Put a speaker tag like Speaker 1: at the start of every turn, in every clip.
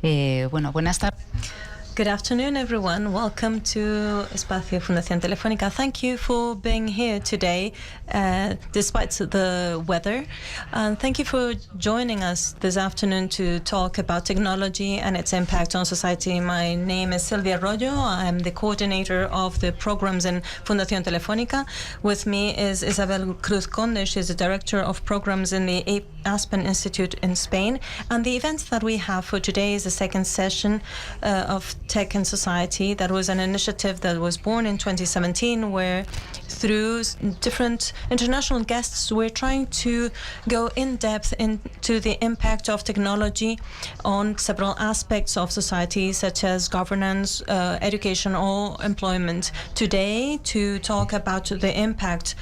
Speaker 1: Bueno, buenas tardes.
Speaker 2: Good afternoon, everyone. Welcome to Espacio Fundación Telefónica. Thank you for being here today, despite the weather. And thank you for joining us this afternoon to talk about technology and its impact on society. My name is Silvia Arroyo. I'm the coordinator of the programs in Fundación Telefónica. With me is Isabel Cruz Conde. She's the director of programs in the Aspen Institute in Spain. And the event that we have for today is the second session of Tech and Society. That was an initiative that was born in 2017, where through different international guests we're trying to go in depth into the impact of technology on several aspects of society, such as governance, education or employment. Today, to talk about the impact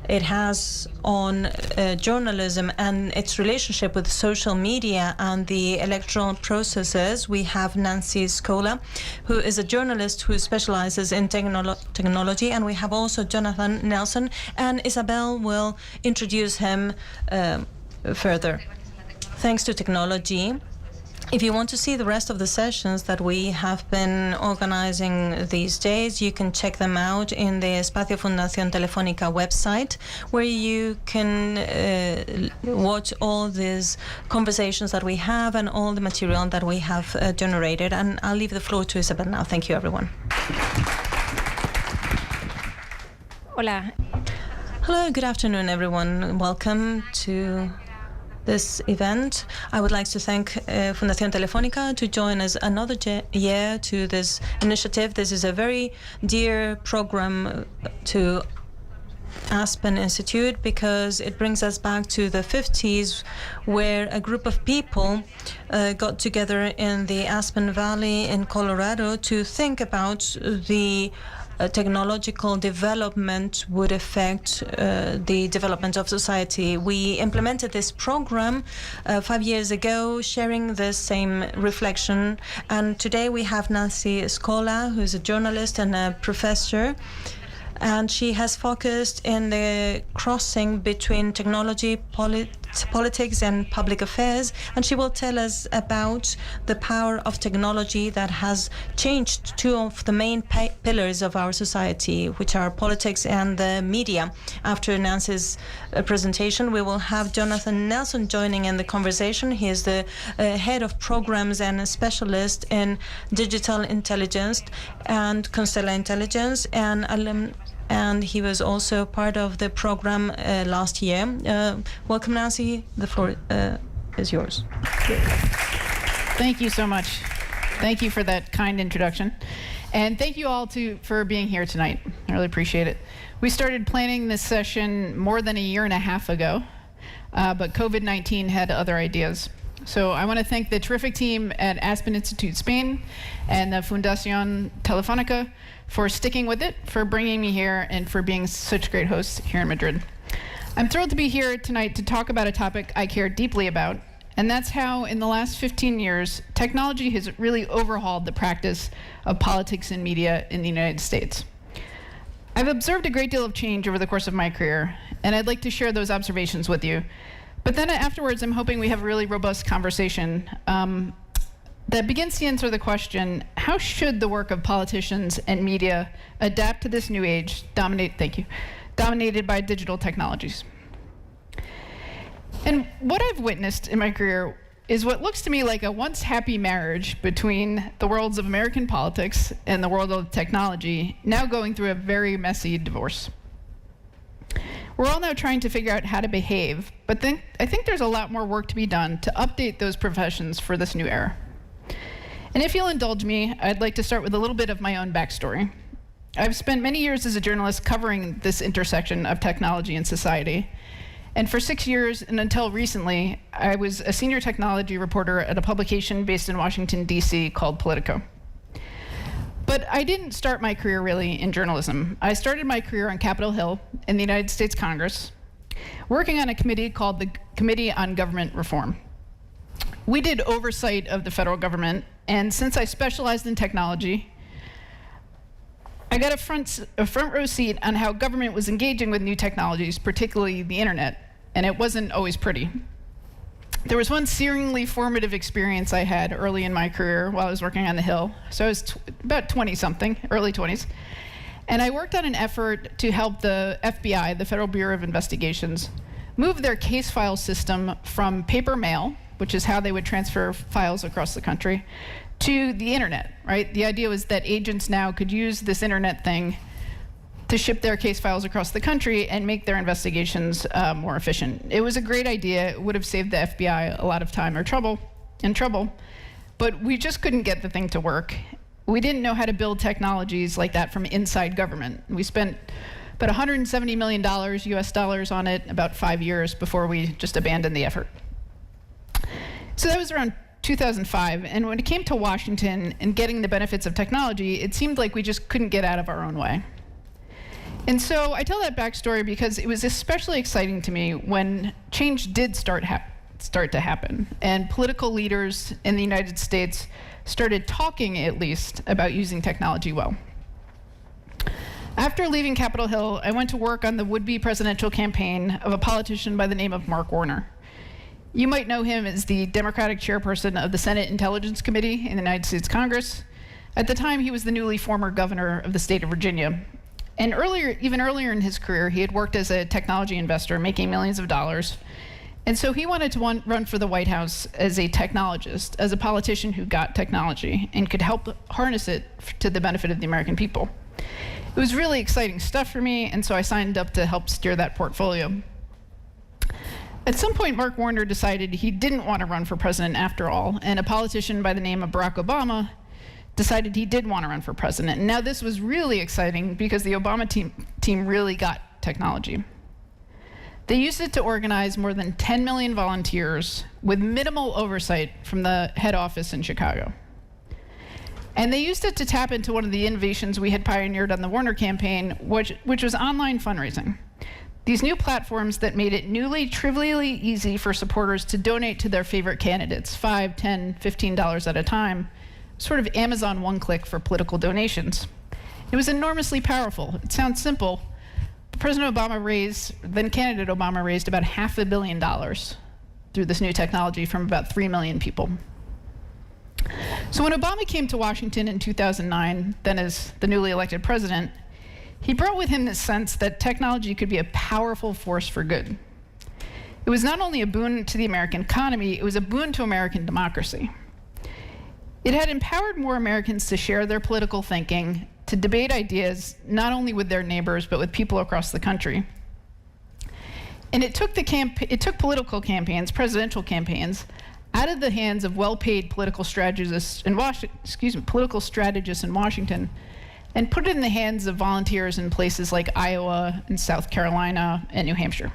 Speaker 2: it has on journalism and its relationship with social media and the electoral processes, we have Nancy Scola, who is a journalist who specializes in technology, and we have also Jonathan Nelson, and Isabel will introduce him further. Thanks to technology, if you want to see the rest of the sessions that we have been organizing these days, you can check them out in the Espacio Fundación Telefónica website, where you can watch all these conversations that we have and all the material that we have generated. And I'll leave the floor to Isabel now. Thank you, everyone.
Speaker 3: Hola.
Speaker 2: Hello, good afternoon, everyone. Welcome to this event. I would like to thank Fundación Telefónica to join us another year to this initiative. This is a very dear program to Aspen Institute because it brings us back to the 50s, where a group of people got together in the Aspen Valley in Colorado to think about the technological development would affect the development of society. We implemented this program 5 years ago, sharing the same reflection. And today we have Nancy Scola, who's a journalist and a professor. And she has focused in the crossing between technology, politics and public affairs, and she will tell us about the power of technology that has changed two of the main pillars of our society, which are politics and the media. After Nancy's presentation, we will have Jonathan Nelson joining in the conversation. He is the head of programs and a specialist in digital intelligence and Constella Intelligence, and he was also part of the program last year. Welcome, Nancy. The floor is yours.
Speaker 3: Thank you so much. Thank you for that kind introduction. And thank you all for being here tonight. I really appreciate it. We started planning this session more than a year and a half ago, but COVID-19 had other ideas. So I want to thank the terrific team at Aspen Institute Spain and the Fundación Telefónica for sticking with it, for bringing me here, and for being such great hosts here in Madrid. I'm thrilled to be here tonight to talk about a topic I care deeply about, and that's how in the last 15 years, technology has really overhauled the practice of politics and media in the United States. I've observed a great deal of change over the course of my career, and I'd like to share those observations with you. But then afterwards, I'm hoping we have a really robust conversation that begins to answer the question, how should the work of politicians and media adapt to this new age dominated by digital technologies? And what I've witnessed in my career is what looks to me like a once happy marriage between the worlds of American politics and the world of technology, now going through a very messy divorce. We're all now trying to figure out how to behave, but I think there's a lot more work to be done to update those professions for this new era. And if you'll indulge me, I'd like to start with a little bit of my own backstory. I've spent many years as a journalist covering this intersection of technology and society. And for 6 years, and until recently, I was a senior technology reporter at a publication based in Washington, D.C. called Politico. But I didn't start my career really in journalism. I started my career on Capitol Hill in the United States Congress, working on a committee called the Committee on Government Reform. We did oversight of the federal government, and since I specialized in technology, I got a front row seat on how government was engaging with new technologies, particularly the internet, and it wasn't always pretty. There was one searingly formative experience I had early in my career while I was working on the Hill. So I was about 20-something, early 20s. And I worked on an effort to help the FBI, the Federal Bureau of Investigations, move their case file system from paper mail, which is how they would transfer files across the country, to the internet, right? The idea was that agents now could use this internet thing to ship their case files across the country and make their investigations more efficient. It was a great idea. It would have saved the FBI a lot of time or trouble, but we just couldn't get the thing to work. We didn't know how to build technologies like that from inside government. We spent about $170 million US dollars on it, about 5 years before we just abandoned the effort. So that was around 2005, and when it came to Washington and getting the benefits of technology, it seemed like we just couldn't get out of our own way. And so I tell that backstory because it was especially exciting to me when change did start to happen, and political leaders in the United States started talking, at least, about using technology well. After leaving Capitol Hill, I went to work on the would-be presidential campaign of a politician by the name of Mark Warner. You might know him as the Democratic chairperson of the Senate Intelligence Committee in the United States Congress. At the time, he was the newly former governor of the state of Virginia. And even earlier in his career, he had worked as a technology investor, making millions of dollars. And so he wanted to run for the White House as a technologist, as a politician who got technology and could help harness it to the benefit of the American people. It was really exciting stuff for me, and so I signed up to help steer that portfolio. At some point, Mark Warner decided he didn't want to run for president after all, and a politician by the name of Barack Obama decided he did want to run for president. And now this was really exciting because the Obama team really got technology. They used it to organize more than 10 million volunteers with minimal oversight from the head office in Chicago. And they used it to tap into one of the innovations we had pioneered on the Warner campaign, which was online fundraising. These new platforms that made it newly trivially easy for supporters to donate to their favorite candidates, $5, $10, $15 at a time, sort of Amazon one-click for political donations. It was enormously powerful. It sounds simple, but then candidate Obama raised about $500 million through this new technology from about 3 million people. So when Obama came to Washington in 2009, then as the newly elected president, he brought with him this sense that technology could be a powerful force for good. It was not only a boon to the American economy, it was a boon to American democracy. It had empowered more Americans to share their political thinking, to debate ideas, not only with their neighbors, but with people across the country. And it took political campaigns, presidential campaigns, out of the hands of well-paid political strategists in Washington, and put it in the hands of volunteers in places like Iowa and South Carolina and New Hampshire.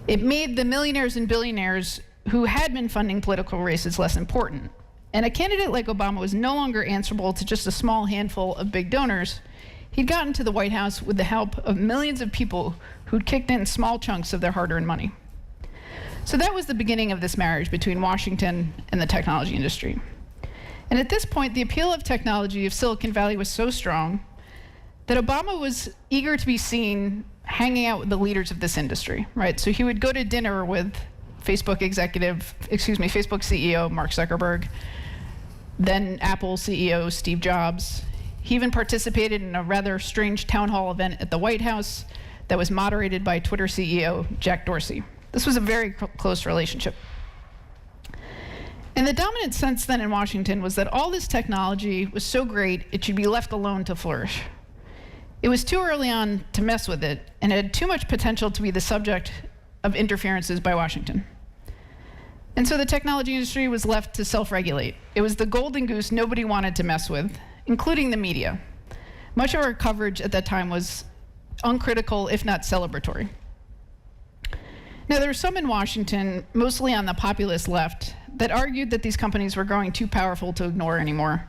Speaker 3: It made the millionaires and billionaires who had been funding political races less important. And a candidate like Obama was no longer answerable to just a small handful of big donors. He'd gotten to the White House with the help of millions of people who'd kicked in small chunks of their hard-earned money. So that was the beginning of this marriage between Washington and the technology industry. And at this point, the appeal of technology of Silicon Valley was so strong that Obama was eager to be seen hanging out with the leaders of this industry, right? So he would go to dinner with Facebook CEO Mark Zuckerberg, then Apple CEO Steve Jobs. He even participated in a rather strange town hall event at the White House that was moderated by Twitter CEO Jack Dorsey. This was a very close relationship. And the dominant sense then in Washington was that all this technology was so great it should be left alone to flourish. It was too early on to mess with it, and it had too much potential to be the subject of interferences by Washington. And so the technology industry was left to self-regulate. It was the golden goose nobody wanted to mess with, including the media. Much of our coverage at that time was uncritical, if not celebratory. Now, there were some in Washington, mostly on the populist left, that argued that these companies were growing too powerful to ignore anymore.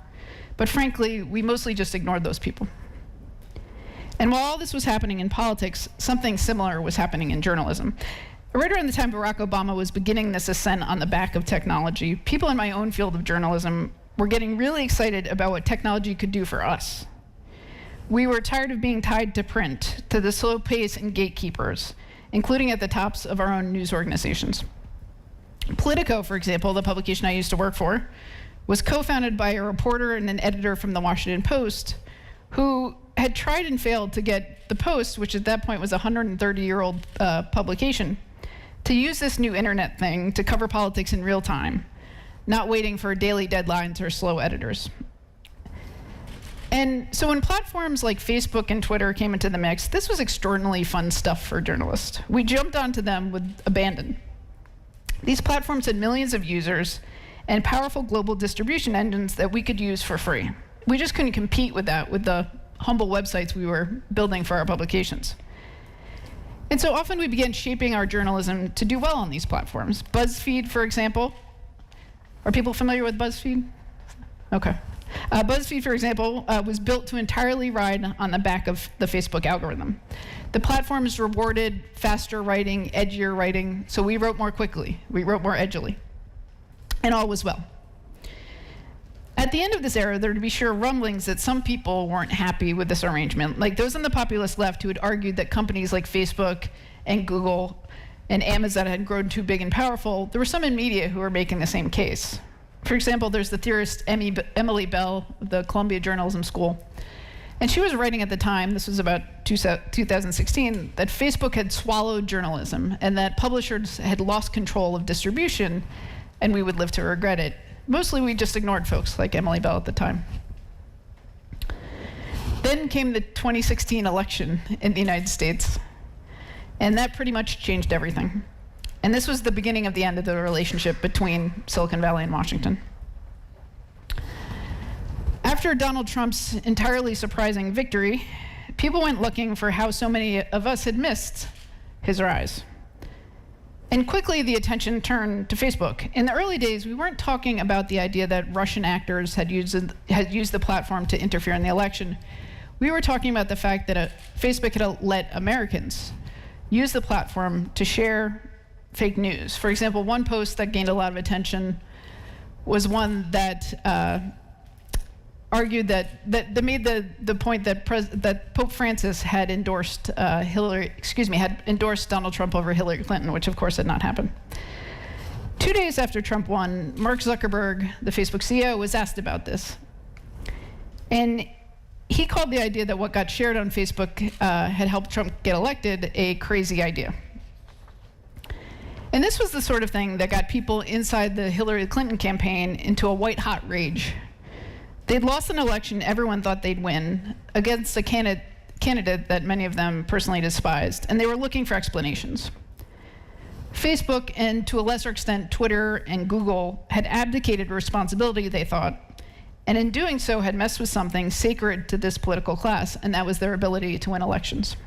Speaker 3: But frankly, we mostly just ignored those people. And while all this was happening in politics, something similar was happening in journalism. Right around the time Barack Obama was beginning this ascent on the back of technology, people in my own field of journalism were getting really excited about what technology could do for us. We were tired of being tied to print, to the slow pace and gatekeepers, including at the tops of our own news organizations. Politico, for example, the publication I used to work for, was co-founded by a reporter and an editor from the Washington Post who had tried and failed to get the Post, which at that point was a 130-year-old publication, to use this new internet thing to cover politics in real time, not waiting for daily deadlines or slow editors. And so when platforms like Facebook and Twitter came into the mix, this was extraordinarily fun stuff for journalists. We jumped onto them with abandon. These platforms had millions of users and powerful global distribution engines that we could use for free. We just couldn't compete with that with the humble websites we were building for our publications. And so often we began shaping our journalism to do well on these platforms. BuzzFeed, for example. Are people familiar with BuzzFeed? Okay. BuzzFeed, for example, was built to entirely ride on the back of the Facebook algorithm. The platforms rewarded faster writing, edgier writing, so we wrote more quickly. We wrote more edgily. And all was well. At the end of this era, there would be sure rumblings that some people weren't happy with this arrangement, like those on the populist left who had argued that companies like Facebook and Google and Amazon had grown too big and powerful. There were some in media who were making the same case. For example, there's the theorist Emily Bell of the Columbia Journalism School. And she was writing at the time, this was about 2016, that Facebook had swallowed journalism and that publishers had lost control of distribution and we would live to regret it. Mostly we just ignored folks like Emily Bell at the time. Then came the 2016 election in the United States, and that pretty much changed everything. And this was the beginning of the end of the relationship between Silicon Valley and Washington. After Donald Trump's entirely surprising victory, people went looking for how so many of us had missed his rise. And quickly, the attention turned to Facebook. In the early days, we weren't talking about the idea that Russian actors had used the platform to interfere in the election. We were talking about the fact that Facebook had let Americans use the platform to share fake news. For example, one post that gained a lot of attention was one that argued that made the point that Pope Francis had endorsed had endorsed Donald Trump over Hillary Clinton, which of course had not happened. 2 days after Trump won, Mark Zuckerberg, the Facebook CEO, was asked about this. And he called the idea that what got shared on Facebook had helped Trump get elected a crazy idea. And this was the sort of thing that got people inside the Hillary Clinton campaign into a white-hot rage. They'd lost an election everyone thought they'd win against a candidate that many of them personally despised, and they were looking for explanations. Facebook, and to a lesser extent Twitter and Google, had abdicated responsibility, they thought, and in doing so had messed with something sacred to this political class, and that was their ability to win elections.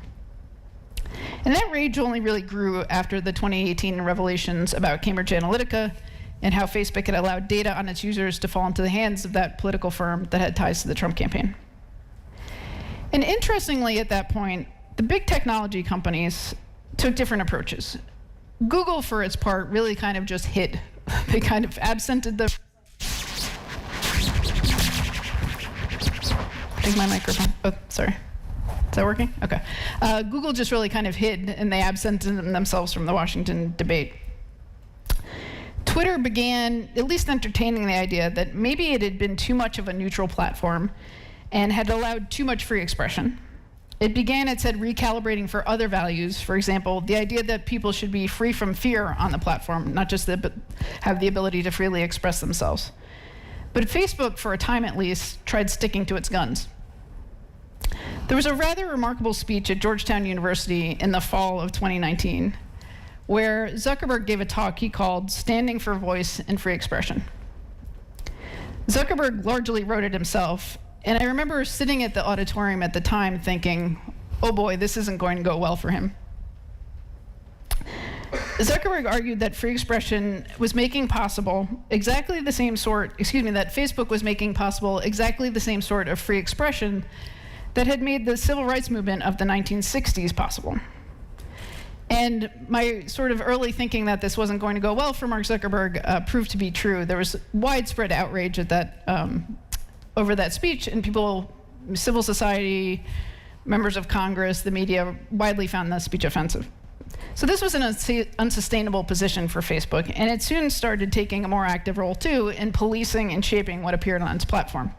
Speaker 3: And that rage only really grew after the 2018 revelations about Cambridge Analytica and how Facebook had allowed data on its users to fall into the hands of that political firm that had ties to the Trump campaign. And interestingly, at that point, the big technology companies took different approaches. Google, for its part, really kind of just hid. They kind of absented the... Take my microphone. Oh, sorry. Is that working? Okay. Google just really kind of hid, and they absented themselves from the Washington debate. Twitter began at least entertaining the idea that maybe it had been too much of a neutral platform and had allowed too much free expression. It began, it said, recalibrating for other values. For example, the idea that people should be free from fear on the platform, not just have the ability to freely express themselves. But Facebook, for a time at least, tried sticking to its guns. There was a rather remarkable speech at Georgetown University in the fall of 2019 where Zuckerberg gave a talk he called Standing for Voice and Free Expression. Zuckerberg largely wrote it himself, and I remember sitting at the auditorium at the time thinking, oh boy, this isn't going to go well for him. Zuckerberg argued that free expression was making possible exactly the same sort, that Facebook was making possible exactly the same sort of free expression that had made the civil rights movement of the 1960s possible. And my sort of early thinking that this wasn't going to go well for Mark Zuckerberg proved to be true. There was widespread outrage at that, over that speech, and people, civil society, members of Congress, the media, widely found the speech offensive. So this was an unsustainable position for Facebook, and it soon started taking a more active role too in policing and shaping what appeared on its platform.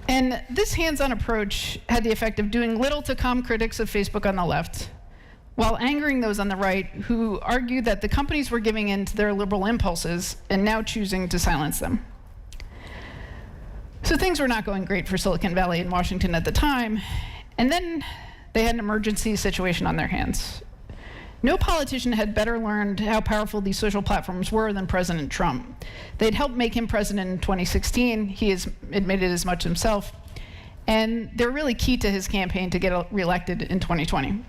Speaker 3: And this hands-on approach had the effect of doing little to calm critics of Facebook on the left, while angering those on the right who argued that the companies were giving in to their liberal impulses and now choosing to silence them. So things were not going great for Silicon Valley and Washington at the time, and then they had an emergency situation on their hands. No politician had better learned how powerful these social platforms were than President Trump. They'd helped make him president in 2016. He has admitted as much himself. And they're really key to his campaign to get reelected in 2020.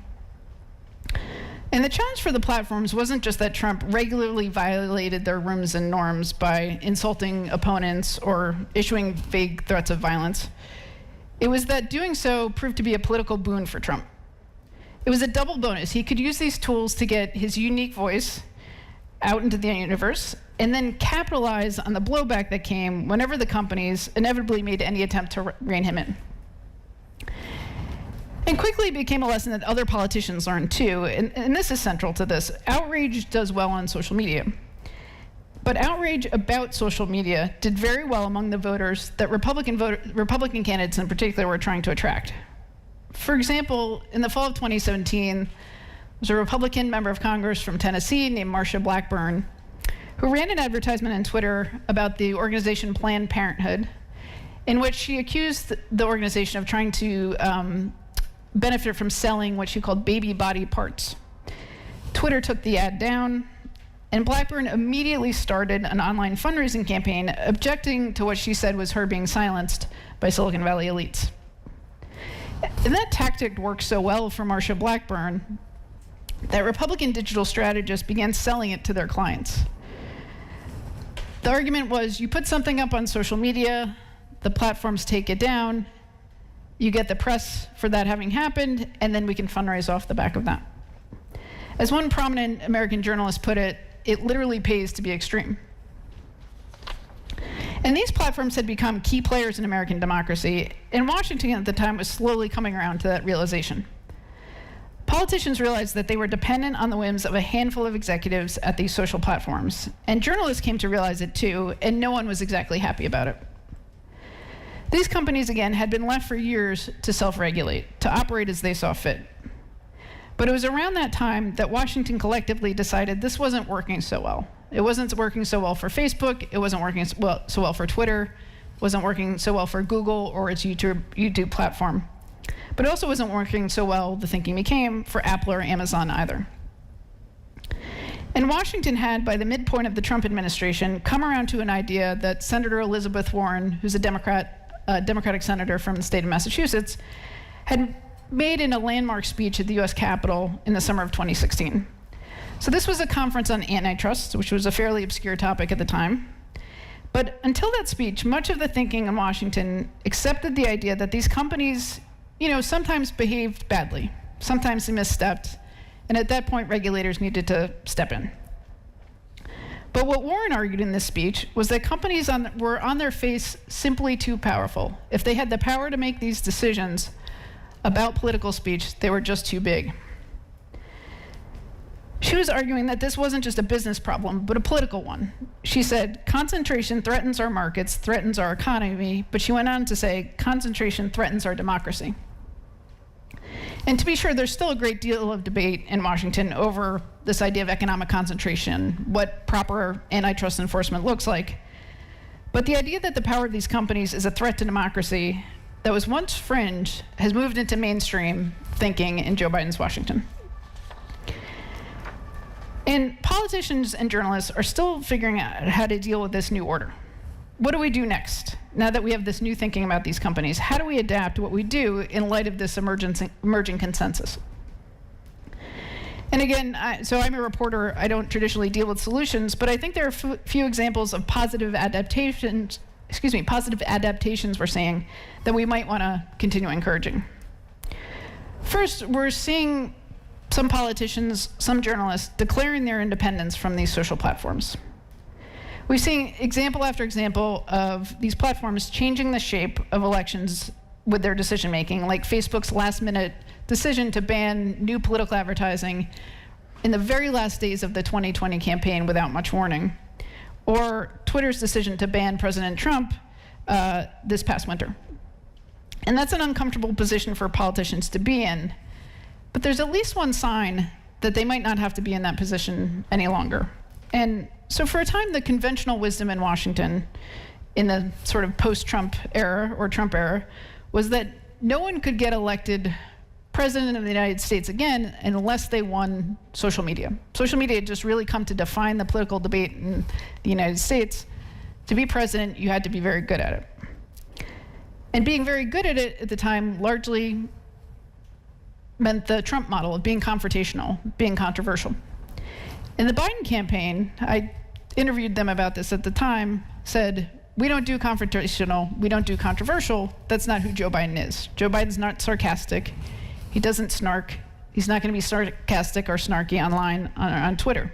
Speaker 3: And the challenge for the platforms wasn't just that Trump regularly violated their rooms and norms by insulting opponents or issuing vague threats of violence. It was that doing so proved to be a political boon for Trump. It was a double bonus. He could use these tools to get his unique voice out into the universe and then capitalize on the blowback that came whenever the companies inevitably made any attempt to rein him in. And quickly it became a lesson that other politicians learned too, and this is central to this. Outrage does well on social media. But outrage about social media did very well among the voters that Republican candidates in particular were trying to attract. For example, in the fall of 2017, there was a Republican member of Congress from Tennessee named Marsha Blackburn who ran an advertisement on Twitter about the organization Planned Parenthood, in which she accused the organization of trying to benefit from selling what she called baby body parts. Twitter took the ad down, and Blackburn immediately started an online fundraising campaign objecting to what she said was her being silenced by Silicon Valley elites. And that tactic worked so well for Marsha Blackburn that Republican digital strategists began selling it to their clients. The argument was, you put something up on social media, the platforms take it down, you get the press for that having happened, and then we can fundraise off the back of that. As one prominent American journalist put it, it literally pays to be extreme. And these platforms had become key players in American democracy, and Washington at the time was slowly coming around to that realization. Politicians realized that they were dependent on the whims of a handful of executives at these social platforms, and journalists came to realize it too, and no one was exactly happy about it. These companies, again, had been left for years to self-regulate, to operate as they saw fit. But it was around that time that Washington collectively decided this wasn't working so well. It wasn't working so well for Facebook, it wasn't working so well for Twitter, it wasn't working so well for Google or its YouTube platform. But it also wasn't working so well, the thinking became, for Apple or Amazon either. And Washington had, by the midpoint of the Trump administration, come around to an idea that Senator Elizabeth Warren, who's a Democratic senator from the state of Massachusetts, had made in a landmark speech at the US Capitol in the summer of 2016. So this was a conference on antitrust, which was a fairly obscure topic at the time. But until that speech, much of the thinking in Washington accepted the idea that these companies, sometimes behaved badly, sometimes they misstepped, and at that point, regulators needed to step in. But what Warren argued in this speech was that companies were on their face simply too powerful. If they had the power to make these decisions about political speech, they were just too big. She was arguing that this wasn't just a business problem, but a political one. She said, concentration threatens our markets, threatens our economy, but she went on to say, concentration threatens our democracy. And to be sure, there's still a great deal of debate in Washington over this idea of economic concentration, what proper antitrust enforcement looks like. But the idea that the power of these companies is a threat to democracy that was once fringe has moved into mainstream thinking in Joe Biden's Washington. And politicians and journalists are still figuring out how to deal with this new order. What do we do next? Now that we have this new thinking about these companies, how do we adapt what we do in light of this emerging consensus? And again, so I'm a reporter, I don't traditionally deal with solutions, but I think there are a few examples of positive adaptations we're seeing that we might want to continue encouraging. First, we're seeing some politicians, some journalists declaring their independence from these social platforms. We've seen example after example of these platforms changing the shape of elections with their decision making, like Facebook's last-minute decision to ban new political advertising in the very last days of the 2020 campaign without much warning, or Twitter's decision to ban President Trump this past winter. And that's an uncomfortable position for politicians to be in, but there's at least one sign that they might not have to be in that position any longer. And so for a time, the conventional wisdom in Washington in the sort of post-Trump era, or Trump era, was that no one could get elected president of the United States again unless they won social media. Social media had just really come to define the political debate in the United States. To be president, you had to be very good at it. And being very good at it at the time largely meant the Trump model of being confrontational, being controversial. In the Biden campaign, I interviewed them about this at the time, said, we don't do confrontational, we don't do controversial. That's not who Joe Biden is. Joe Biden's not sarcastic. He doesn't snark. He's not going to be sarcastic or snarky online on Twitter.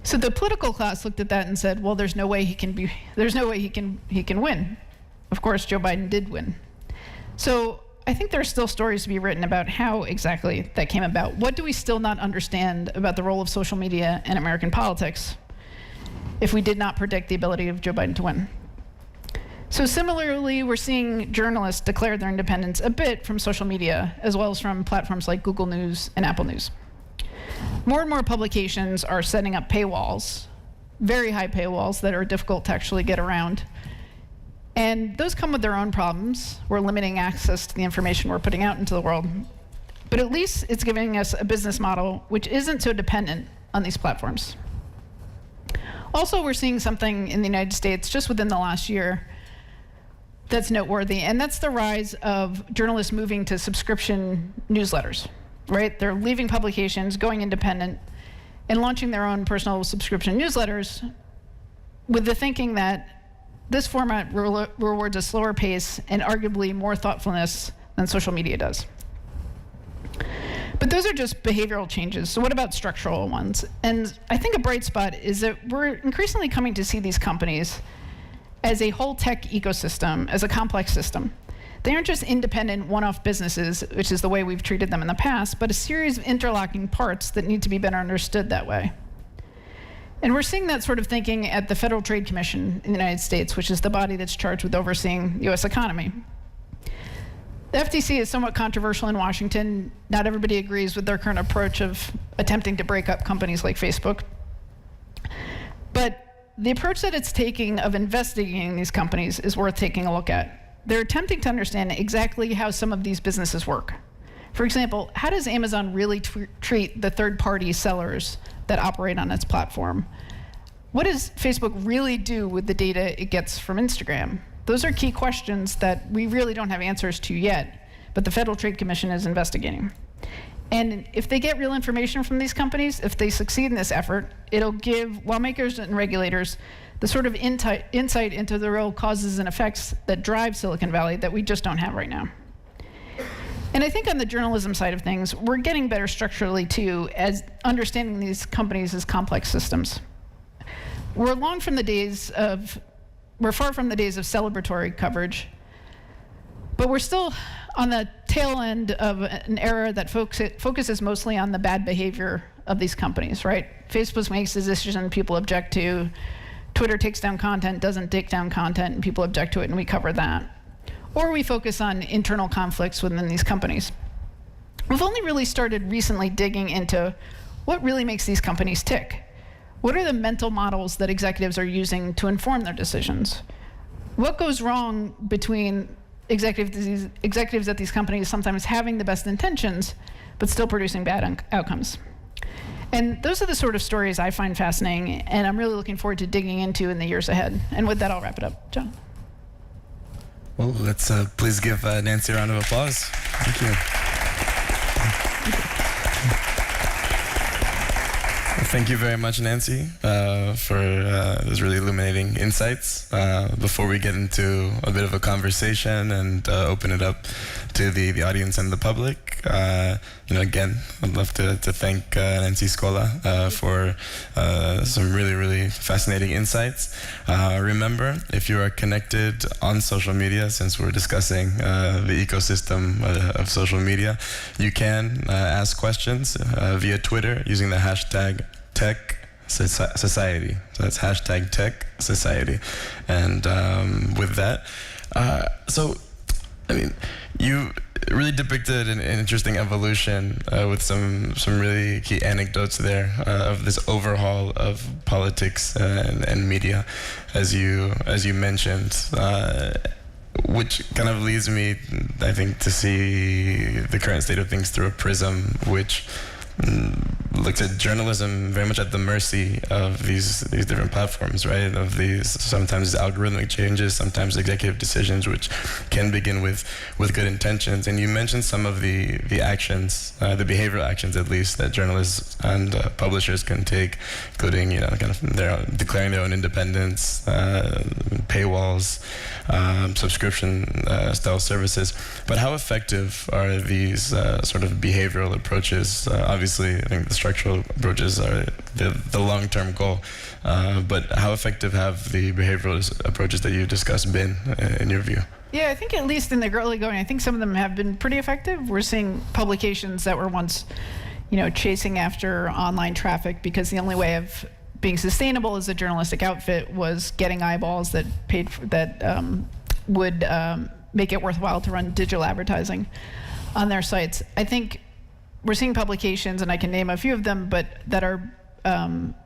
Speaker 3: So the political class looked at that and said, well, there's no way he can win. Of course, Joe Biden did win. So I think there are still stories to be written about how exactly that came about. What do we still not understand about the role of social media in American politics if we did not predict the ability of Joe Biden to win? So similarly, we're seeing journalists declare their independence a bit from social media, as well as from platforms like Google News and Apple News. More and more publications are setting up paywalls, very high paywalls that are difficult to actually get around. And those come with their own problems. We're limiting access to the information we're putting out into the world. But at least it's giving us a business model which isn't so dependent on these platforms. Also, we're seeing something in the United States just within the last year that's noteworthy, and that's the rise of journalists moving to subscription newsletters, right? They're leaving publications, going independent, and launching their own personal subscription newsletters with the thinking that this format rewards a slower pace and arguably more thoughtfulness than social media does. But those are just behavioral changes, so what about structural ones? And I think a bright spot is that we're increasingly coming to see these companies as a whole tech ecosystem, as a complex system. They aren't just independent one-off businesses, which is the way we've treated them in the past, but a series of interlocking parts that need to be better understood that way. And we're seeing that sort of thinking at the Federal Trade Commission in the United States, which is the body that's charged with overseeing the US economy. The FTC is somewhat controversial in Washington. Not everybody agrees with their current approach of attempting to break up companies like Facebook. But the approach that it's taking of investigating these companies is worth taking a look at. They're attempting to understand exactly how some of these businesses work. For example, how does Amazon really treat the third-party sellers that operate on its platform? What does Facebook really do with the data it gets from Instagram? Those are key questions that we really don't have answers to yet, but the Federal Trade Commission is investigating. And if they get real information from these companies, if they succeed in this effort, it'll give lawmakers and regulators the sort of insight into the real causes and effects that drive Silicon Valley that we just don't have right now. And I think on the journalism side of things, we're getting better structurally too, as understanding these companies as complex systems. We're far from the days of celebratory coverage, but we're still on the tail end of an era that focuses mostly on the bad behavior of these companies, right? Facebook makes a decision people object to. Twitter takes down content, doesn't take down content, and people object to it, and we cover that. Or we focus on internal conflicts within these companies. We've only really started recently digging into what really makes these companies tick. What are the mental models that executives are using to inform their decisions? What goes wrong between executives at these companies sometimes having the best intentions, but still producing bad outcomes? And those are the sort of stories I find fascinating, and I'm really looking forward to digging into in the years ahead. And with that, I'll wrap it up. John?
Speaker 1: Well, let's please give Nancy a round of applause. Thank you. Thank you very much, Nancy, for those really illuminating insights. Before we get into a bit of a conversation and open it up to the audience and the public, again, I'd love to thank Nancy Scola for some really, really fascinating insights. Remember, if you are connected on social media, since we're discussing the ecosystem of social media, you can ask questions via Twitter using the hashtag #TechSociety. So that's hashtag #TechSociety. And with that, you really depicted an interesting evolution with some really key anecdotes there of this overhaul of politics and media, as you mentioned, which kind of leads me, I think, to see the current state of things through a prism which looks at journalism very much at the mercy of these different platforms, right? Of these sometimes algorithmic changes, sometimes executive decisions, which can begin with good intentions. And you mentioned some of the actions, the behavioral actions at least, that journalists and publishers can take, including kind of declaring their own independence, paywalls, subscription style services. But how effective are these sort of behavioral approaches? Obviously, I think the structural approaches are the long-term goal, but how effective have the behavioral approaches that you discussed been in your view?
Speaker 3: Yeah, I think at least in the early going, I think some of them have been pretty effective. We're seeing publications that were once, chasing after online traffic because the only way of being sustainable as a journalistic outfit was getting eyeballs that would make it worthwhile to run digital advertising on their sites. I think we're seeing publications, and I can name a few of them, but that are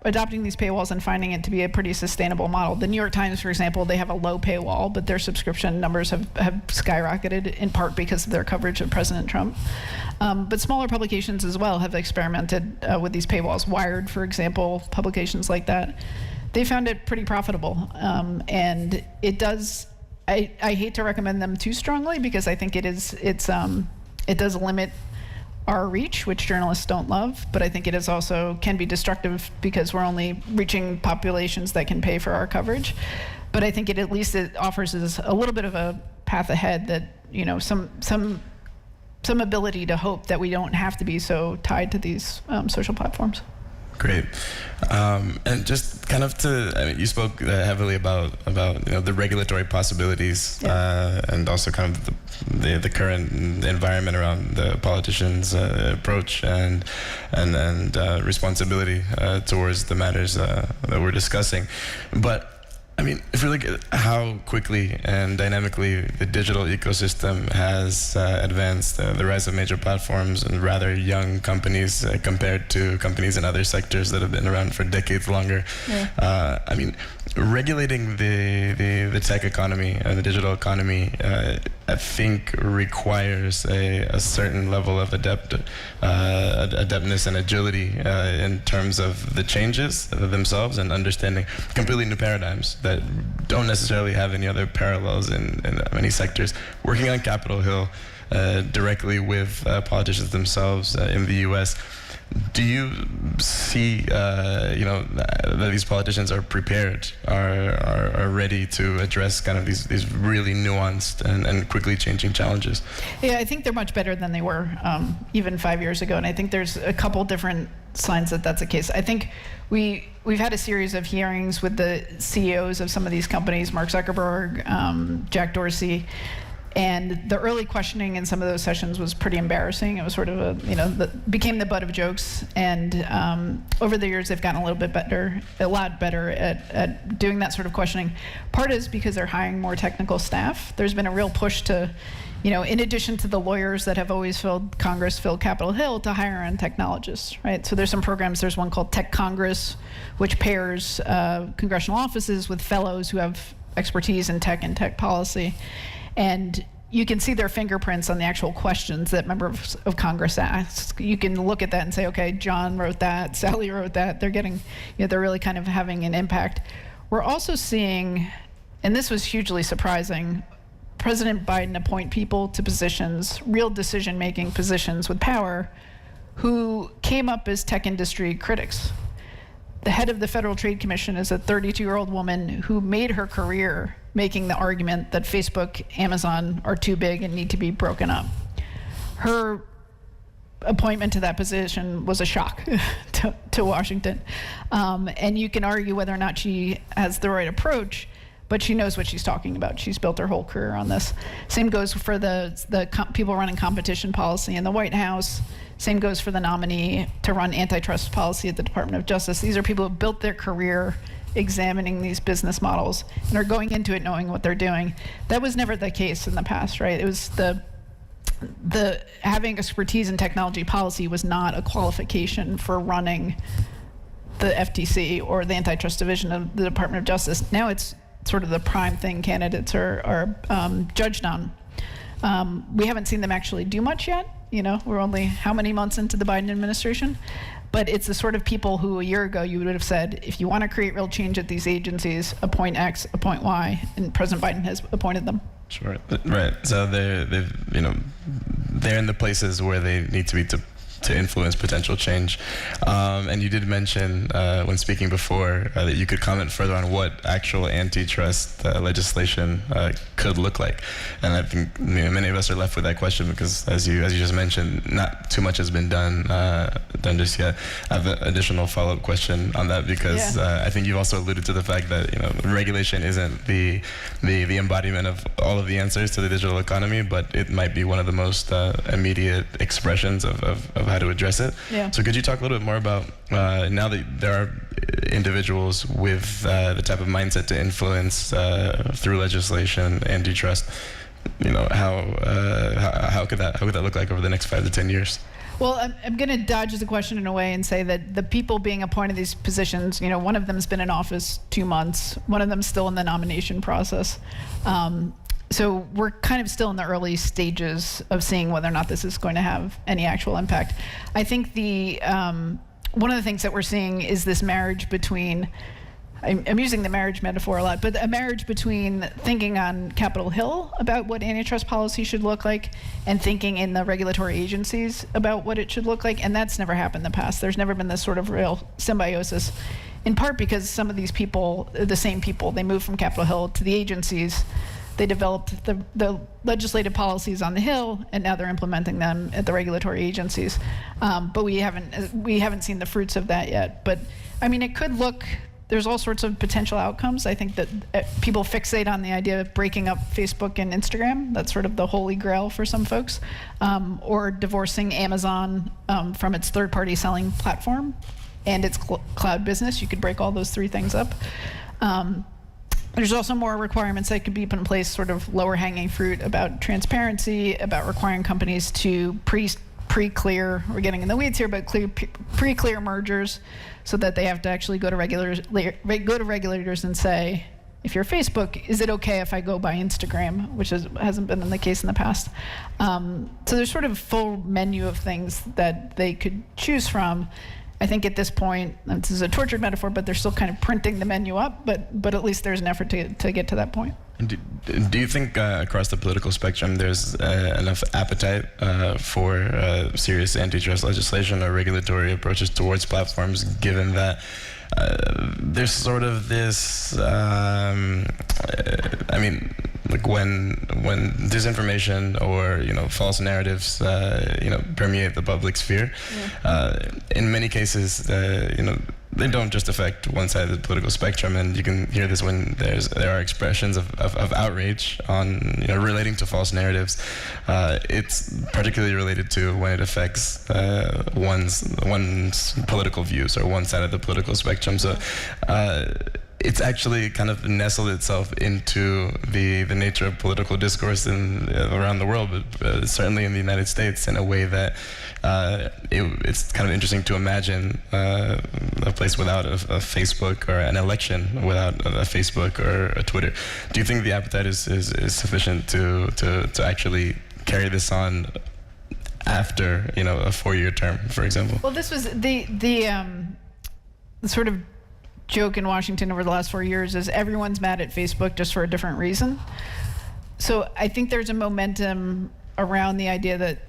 Speaker 3: adopting these paywalls and finding it to be a pretty sustainable model. The New York Times, for example, they have a low paywall, but their subscription numbers have skyrocketed in part because of their coverage of President Trump. But smaller publications as well have experimented with these paywalls. Wired, for example, publications like that, they found it pretty profitable. And it does, I hate to recommend them too strongly because I think it does limit our reach, which journalists don't love, but I think it is also can be destructive because we're only reaching populations that can pay for our coverage. But I think it offers us a little bit of a path ahead that, some ability to hope that we don't have to be so tied to these social platforms.
Speaker 1: Great. And just kind of you spoke heavily about the regulatory possibilities,
Speaker 3: yeah.
Speaker 1: And also kind of the current environment around the politicians' approach and responsibility towards the matters that we're discussing. But if you look at how quickly and dynamically the digital ecosystem has advanced, the rise of major platforms and rather young companies compared to companies in other sectors that have been around for decades longer. Yeah. Regulating the tech economy and the digital economy, I think requires a certain level of adeptness and agility in terms of the changes themselves and understanding completely new paradigms that don't necessarily have any other parallels in many sectors. Working on Capitol Hill directly with politicians themselves in the U.S., do you see, that these politicians are prepared, are ready to address kind of these really nuanced and quickly changing challenges?
Speaker 3: Yeah, I think they're much better than they were even 5 years ago, and I think there's a couple different signs that that's the case. I think we've had a series of hearings with the CEOs of some of these companies, Mark Zuckerberg, Jack Dorsey. And the early questioning in some of those sessions was pretty embarrassing. It was sort of became the butt of jokes. And over the years, they've gotten a lot better at doing that sort of questioning. Part is because they're hiring more technical staff. There's been a real push to, in addition to the lawyers that have always filled Capitol Hill, to hire on technologists, right? So there's some programs. There's one called Tech Congress, which pairs congressional offices with fellows who have expertise in tech and tech policy. And you can see their fingerprints on the actual questions that members of Congress ask. You can look at that and say, okay, John wrote that, Sally wrote that. They're getting, they're really kind of having an impact. We're also seeing, and this was hugely surprising, President Biden appoint people to positions, real decision-making positions with power, who came up as tech industry critics. The head of the Federal Trade Commission is a 32-year-old woman who made her career making the argument that Facebook, Amazon are too big and need to be broken up. Her appointment to that position was a shock to Washington. And you can argue whether or not she has the right approach, but she knows what she's talking about. She's built her whole career on this. Same goes for the people running competition policy in the White House. Same goes for the nominee to run antitrust policy at the Department of Justice. These are people who built their career examining these business models and are going into it knowing what they're doing. That was never the case in the past, right? It was the having expertise in technology policy was not a qualification for running the FTC or the antitrust division of the Department of Justice. Now it's sort of the prime thing candidates are judged on. We haven't seen them actually do much yet. You know, we're only how many months into the Biden administration? But it's the sort of people who a year ago you would have said, if you want to create real change at these agencies, appoint X, appoint Y, and President Biden has appointed them.
Speaker 1: Sure. Right. So they're in the places where they need to be to influence potential change. And you did mention when speaking before that you could comment further on what actual antitrust legislation could look like. And I think many of us are left with that question because, as you just mentioned, not too much has been done just yet. I have an additional follow-up question on that because I think you've also alluded to the fact that regulation isn't the embodiment of all of the answers to the digital economy, but it might be one of the most immediate expressions of how to address it. Yeah. So could you talk a little bit more about now that there are individuals with the type of mindset to influence through legislation, antitrust, how could that look like over the next 5 to 10 years?
Speaker 3: Well, I'm going to dodge the question in a way and say that the people being appointed these positions, one of them's been in office 2 months, one of them's still in the nomination process. So we're kind of still in the early stages of seeing whether or not this is going to have any actual impact. I think one of the things that we're seeing is this marriage between, I'm using the marriage metaphor a lot, but a marriage between thinking on Capitol Hill about what antitrust policy should look like and thinking in the regulatory agencies about what it should look like, and that's never happened in the past. There's never been this sort of real symbiosis, in part because some of these people, the same people, they moved from Capitol Hill to the agencies. They developed the legislative policies on the Hill, and now they're implementing them at the regulatory agencies. But we haven't seen the fruits of that yet. But I mean, it could look. There's all sorts of potential outcomes. I think that people fixate on the idea of breaking up Facebook and Instagram. That's sort of the holy grail for some folks, or divorcing Amazon from its third-party selling platform and its cloud business. You could break all those three things up. There's also more requirements that could be put in place, sort of lower-hanging fruit about transparency, about requiring companies to pre-clear, we're getting in the weeds here, but pre-clear mergers so that they have to actually go to regulators and say, if you're Facebook, is it okay if I go by Instagram, which hasn't been the case in the past. So there's sort of a full menu of things that they could choose from. I think at this point, this is a tortured metaphor, but they're still kind of printing the menu up, but at least there's an effort to get to that point.
Speaker 1: Do you think across the political spectrum there's enough appetite for serious antitrust legislation or regulatory approaches towards platforms, given that there's sort of this, like when disinformation or false narratives permeate the public sphere, in many cases they don't just affect one side of the political spectrum, and you can hear this when there are expressions of outrage on relating to false narratives. It's particularly related to when it affects one's political views or one side of the political spectrum. So it's actually kind of nestled itself into the nature of political discourse around the world, but certainly in the United States, in a way that it's kind of interesting to imagine a place without a Facebook, or an election without a Facebook or a Twitter. Do you think the appetite is sufficient to actually carry this on after a 4-year term, for example?
Speaker 3: Well, this was the sort of joke in Washington over the last 4 years is everyone's mad at Facebook just for a different reason. So I think there's a momentum around the idea that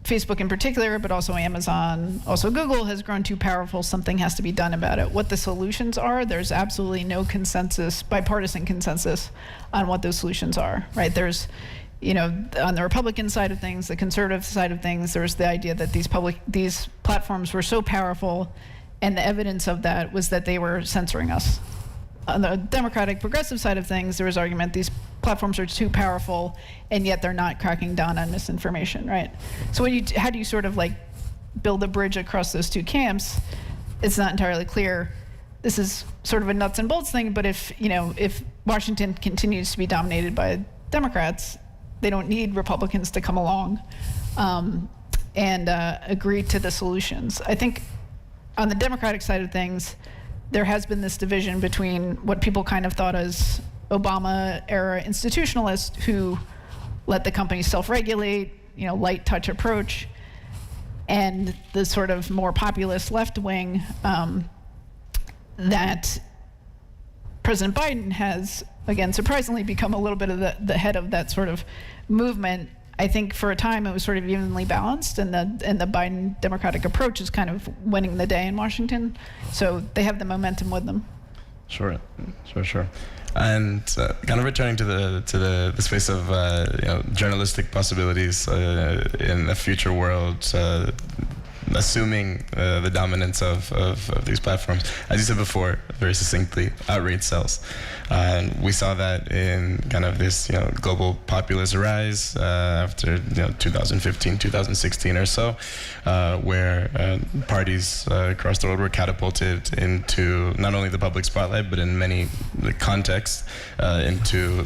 Speaker 3: Facebook in particular, but also Amazon, also Google, has grown too powerful. Something has to be done about it. What the solutions are, there's absolutely no consensus, bipartisan consensus, on what those solutions are, right? on the Republican side of things, the conservative side of things, there was the idea that these platforms were so powerful, and the evidence of that was that they were censoring us. On the Democratic progressive side of things, there was argument these platforms are too powerful, and yet they're not cracking down on misinformation, right? So how do you sort of like build a bridge across those two camps? It's not entirely clear. This is sort of a nuts and bolts thing, but if Washington continues to be dominated by Democrats, they don't need Republicans to come along and agree to the solutions. I think on the Democratic side of things, there has been this division between what people kind of thought as Obama-era institutionalists who let the companies self-regulate, light touch approach, and the sort of more populist left wing that President Biden has, again, surprisingly become a little bit of the head of that sort of movement. I think for a time it was sort of evenly balanced, and the Biden Democratic approach is kind of winning the day in Washington. So they have the momentum with them.
Speaker 1: Sure. And kind of returning to the space of journalistic possibilities in a future world, assuming the dominance of these platforms. As you said before, very succinctly, outrage sells. And we saw that in kind of this global populist rise after 2015, 2016 or so, where parties across the world were catapulted into not only the public spotlight, but in many contexts, into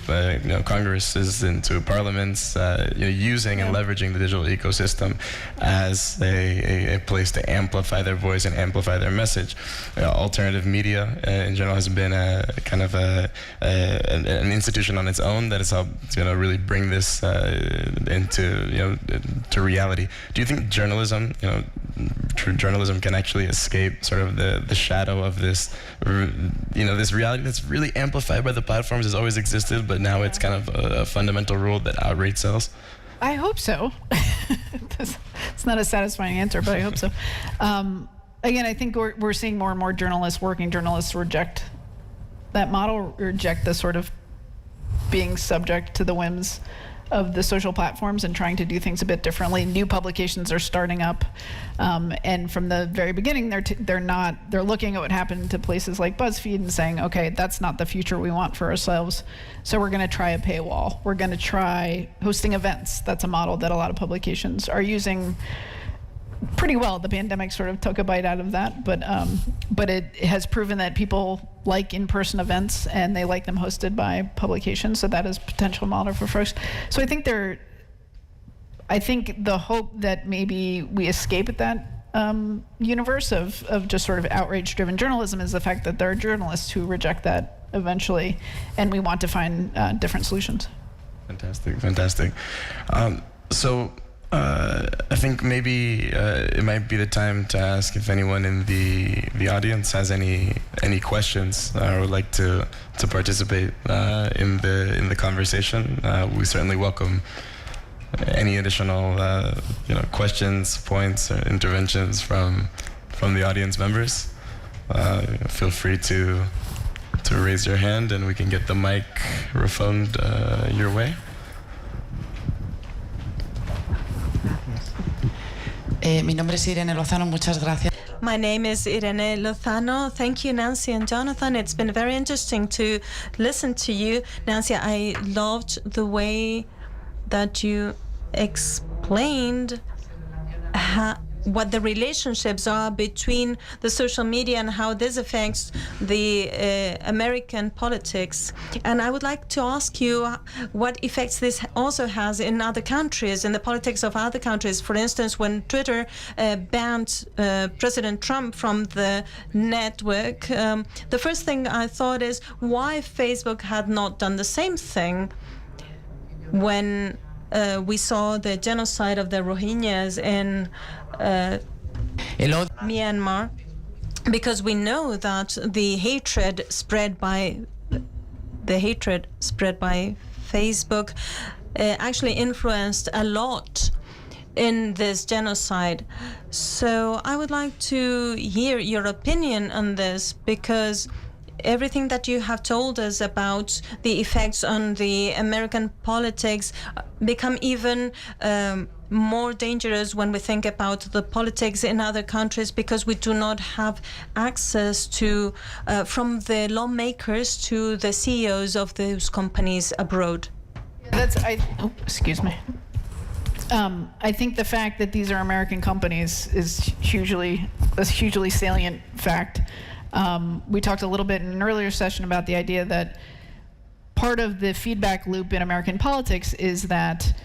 Speaker 1: Congresses, into parliaments, using and leveraging the digital ecosystem as a place to amplify their voice and amplify their message. Alternative media in general has been a kind of an institution on its own that has helped really bring this into to reality. Do you think journalism, true journalism, can actually escape sort of the shadow of this this reality that's really amplified by the platforms, has always existed, but now it's kind of a fundamental rule that outrage sells?
Speaker 3: I hope so. It's not a satisfying answer, but I hope so. Again, I think we're seeing more and more working journalists reject that model, reject the sort of being subject to the whims of the social platforms and trying to do things a bit differently. New publications are starting up, and from the very beginning, they're looking at what happened to places like BuzzFeed and saying, okay, that's not the future we want for ourselves, so we're going to try a paywall. We're going to try hosting events. That's a model that a lot of publications are using pretty well. The pandemic sort of took a bite out of that, but it has proven that people like in-person events and they like them hosted by publications. So that is a potential model for folks. So I think the hope that maybe we escape that universe of just sort of outrage-driven journalism is the fact that there are journalists who reject that eventually, and we want to find different solutions.
Speaker 1: Fantastic. So I think maybe it might be the time to ask if anyone in the audience has any questions or would like to participate in the conversation. We certainly welcome any additional questions, points, or interventions from the audience members. Feel free to raise your hand and we can get the microphone your way.
Speaker 4: Mi nombre es Irene Lozano, muchas gracias.
Speaker 2: My name is Irene Lozano. Thank you, Nancy and Jonathan. It's been very interesting to listen to you. Nancy, I loved the way that you explained what the relationships are between the social media and how this affects the American politics. And I would like to ask you what effects this also has in other countries, in the politics of other countries. For instance, when Twitter banned President Trump from the network, the first thing I thought is why Facebook had not done the same thing when we saw the genocide of the Rohingyas in Myanmar, because we know that the hatred spread by Facebook actually influenced a lot in this genocide. So I would like to hear your opinion on this, because everything that you have told us about the effects on the American politics become even more dangerous when we think about the politics in other countries, because we do not have access to from the lawmakers to the CEOs of those companies abroad.
Speaker 3: Excuse me. I think the fact that these are American companies is a hugely salient fact. We talked a little bit in an earlier session about the idea that part of the feedback loop in American politics is that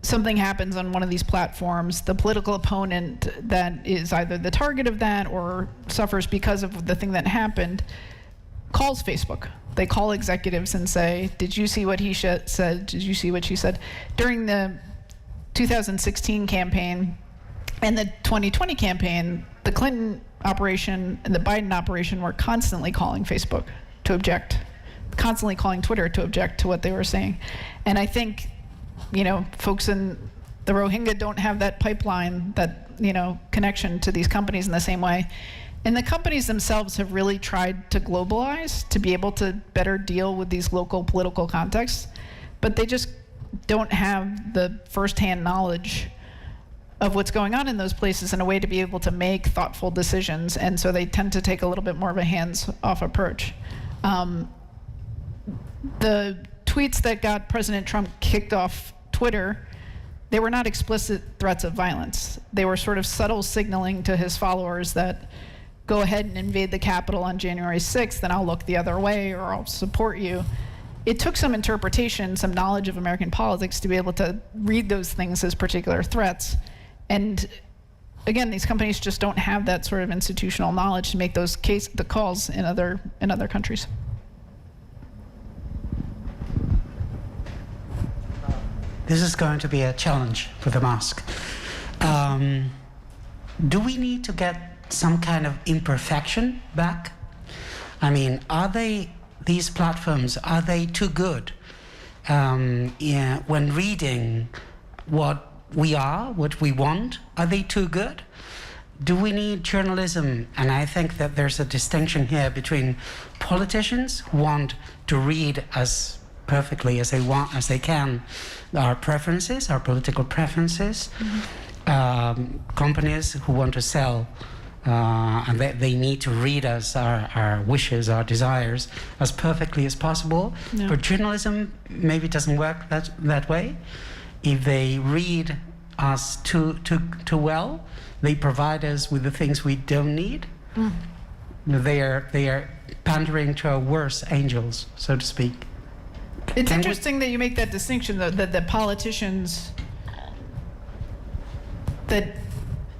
Speaker 3: something happens on one of these platforms, the political opponent that is either the target of that or suffers because of the thing that happened calls Facebook. They call executives and say, did you see what he said? Did you see what she said? During the 2016 campaign and the 2020 campaign, the Clinton operation and the Biden operation were constantly calling Facebook to object, constantly calling Twitter to object to what they were saying. And I think, folks in the Rohingya don't have that pipeline, that, connection to these companies in the same way. And the companies themselves have really tried to globalize to be able to better deal with these local political contexts, but they just don't have the firsthand knowledge of what's going on in those places in a way to be able to make thoughtful decisions. And so they tend to take a little bit more of a hands-off approach. The tweets that got President Trump kicked off Twitter, they were not explicit threats of violence. They were sort of subtle signaling to his followers that go ahead and invade the Capitol on January 6th, and I'll look the other way, or I'll support you. It took some interpretation, some knowledge of American politics to be able to read those things as particular threats. And again, these companies just don't have that sort of institutional knowledge to make those the calls in other countries.
Speaker 5: This is going to be a challenge for the mask. Do we need to get some kind of imperfection back? I mean, these platforms, are they too good? When reading what we are, what we want, are they too good? Do we need journalism? And I think that there's a distinction here between politicians who want to read as perfectly as they can our preferences, our political preferences, companies who want to sell, and they need to read us our wishes, our desires as perfectly as possible. No. But journalism maybe doesn't work that way. If they read us too well, they provide us with the things we don't need. They are pandering to our worst angels, so to speak.
Speaker 3: It's interesting that you make that distinction, though, that politicians, that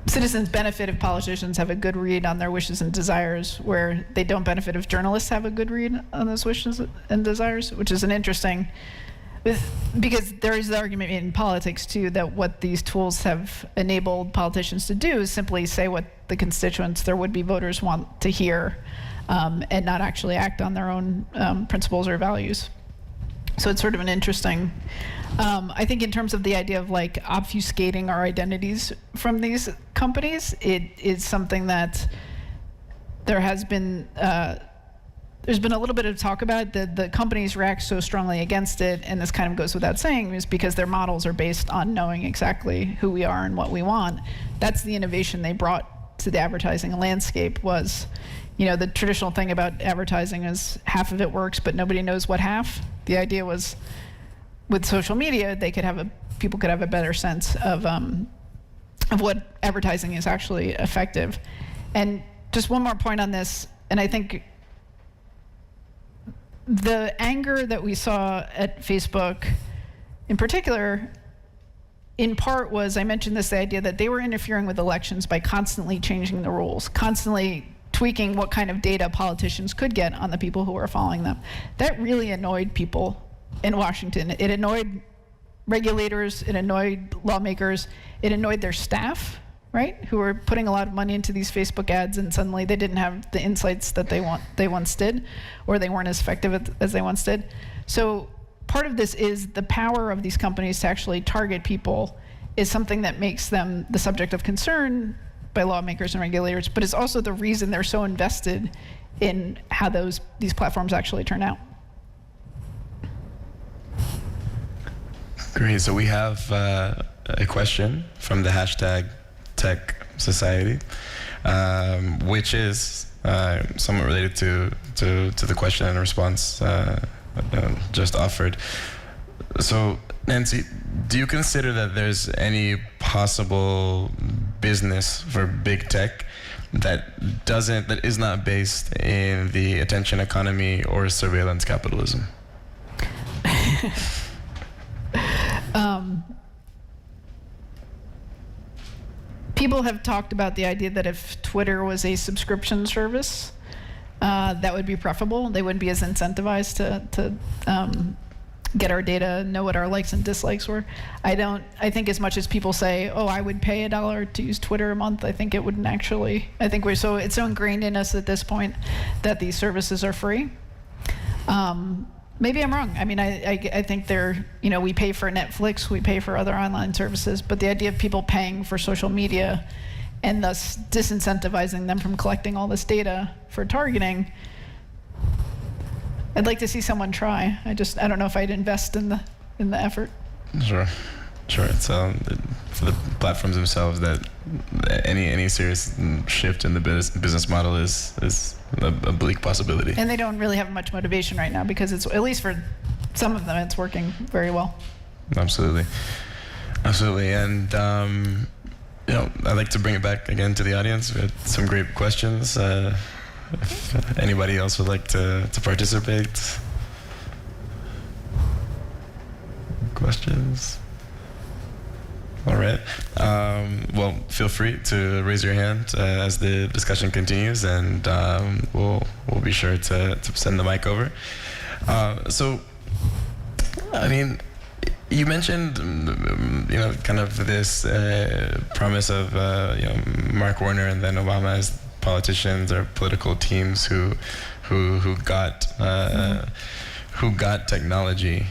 Speaker 3: citizens benefit if politicians have a good read on their wishes and desires, where they don't benefit if journalists have a good read on those wishes and desires, which is an interesting, because there is the argument in politics too that what these tools have enabled politicians to do is simply say what the constituents, their would-be voters, want to hear, and not actually act on their own principles or values. So it's sort of an interesting, I think in terms of the idea of like obfuscating our identities from these companies, it is something that there has been, there's been a little bit of talk about that the companies react so strongly against it, and this kind of goes without saying, is because their models are based on knowing exactly who we are and what we want. That's the innovation they brought to the advertising landscape. Was, the traditional thing about advertising is half of it works, but nobody knows what half. The idea was, with social media, people could have a better sense of what advertising is actually effective. And just one more point on this, and I think the anger that we saw at Facebook, in particular, in part was, I mentioned this, the idea that they were interfering with elections by constantly changing the rules, constantly tweaking what kind of data politicians could get on the people who were following them. That really annoyed people in Washington. It annoyed regulators, it annoyed lawmakers, it annoyed their staff, right? Who were putting a lot of money into these Facebook ads, and suddenly they didn't have the insights that they once did, or they weren't as effective as they once did. So part of this is the power of these companies to actually target people is something that makes them the subject of concern by lawmakers and regulators, but it's also the reason they're so invested in how these platforms actually turn out.
Speaker 1: Great. So we have a question from the hashtag Tech Society, which is somewhat related to the question and response just offered. So, Nancy, do you consider that there's any possible business for big tech that is not based in the attention economy or surveillance capitalism?
Speaker 3: People have talked about the idea that if Twitter was a subscription service, that would be preferable. They wouldn't be as incentivized to get our data, know what our likes and dislikes were. I think as much as people say, oh, I would pay $1 to use Twitter a month, I think it wouldn't actually. I think it's so ingrained in us at this point that these services are free. Maybe I'm wrong. I mean, I think we pay for Netflix, we pay for other online services, but the idea of people paying for social media and thus disincentivizing them from collecting all this data for targeting, I'd like to see someone try. I don't know if I'd invest in the effort.
Speaker 1: Sure. It's for the platforms themselves that any serious shift in the business model is a bleak possibility.
Speaker 3: And they don't really have much motivation right now because it's, at least for some of them, it's working very well.
Speaker 1: Absolutely. And I'd like to bring it back again to the audience. We had some great questions. If anybody else would like to participate. Questions? All right. Well, feel free to raise your hand as the discussion continues, and we'll be sure to send the mic over. So, I mean, you mentioned, kind of this promise of, Mark Warner and then Obama as politicians or political teams who got technology,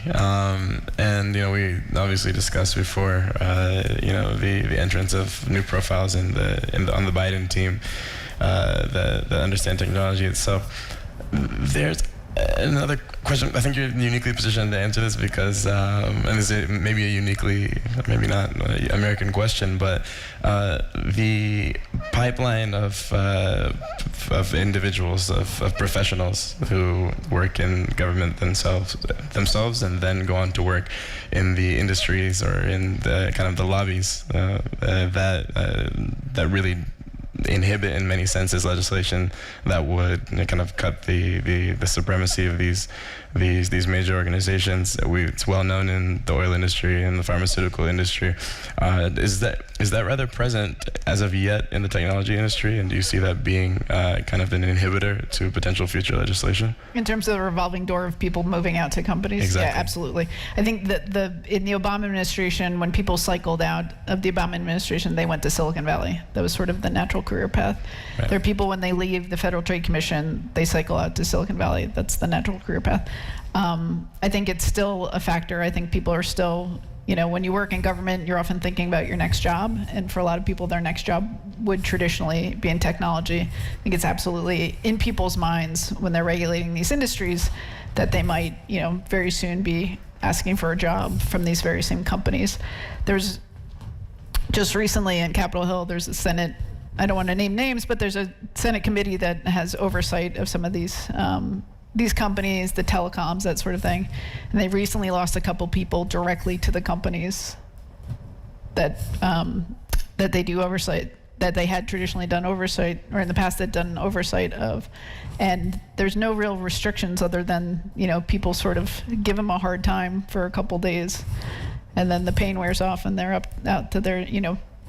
Speaker 1: and we obviously discussed before, the entrance of new profiles on the Biden team that understand technology itself. There's another question. I think you're uniquely positioned to answer this because, and this is maybe a uniquely, maybe not American question, but the pipeline of individuals, of professionals who work in government themselves, and then go on to work in the industries or in the kind of the lobbies that really inhibit in many senses legislation that would kind of cut the supremacy of these major organizations. It's well known in the oil industry and the pharmaceutical industry. Is that rather present as of yet in the technology industry, and do you see that being kind of an inhibitor to potential future legislation?
Speaker 3: In terms of the revolving door of people moving out to companies?
Speaker 1: Exactly.
Speaker 3: Yeah, absolutely. I think that in the Obama administration, when people cycled out of the Obama administration, they went to Silicon Valley. That was sort of the natural career path. Right. There are people, when they leave the Federal Trade Commission, they cycle out to Silicon Valley. That's the natural career path. I think it's still a factor. I think people are still, when you work in government, you're often thinking about your next job. And for a lot of people, their next job would traditionally be in technology. I think it's absolutely in people's minds when they're regulating these industries that they might, very soon be asking for a job from these very same companies. There's just recently in Capitol Hill, there's a Senate, I don't want to name names, but there's a Senate committee that has oversight of some of these companies, the telecoms, that sort of thing. And they recently lost a couple people directly to the companies that they do oversight, that they had traditionally done oversight, or in the past had done oversight of. And there's no real restrictions other than, people sort of give them a hard time for a couple days, and then the pain wears off and they're out to their,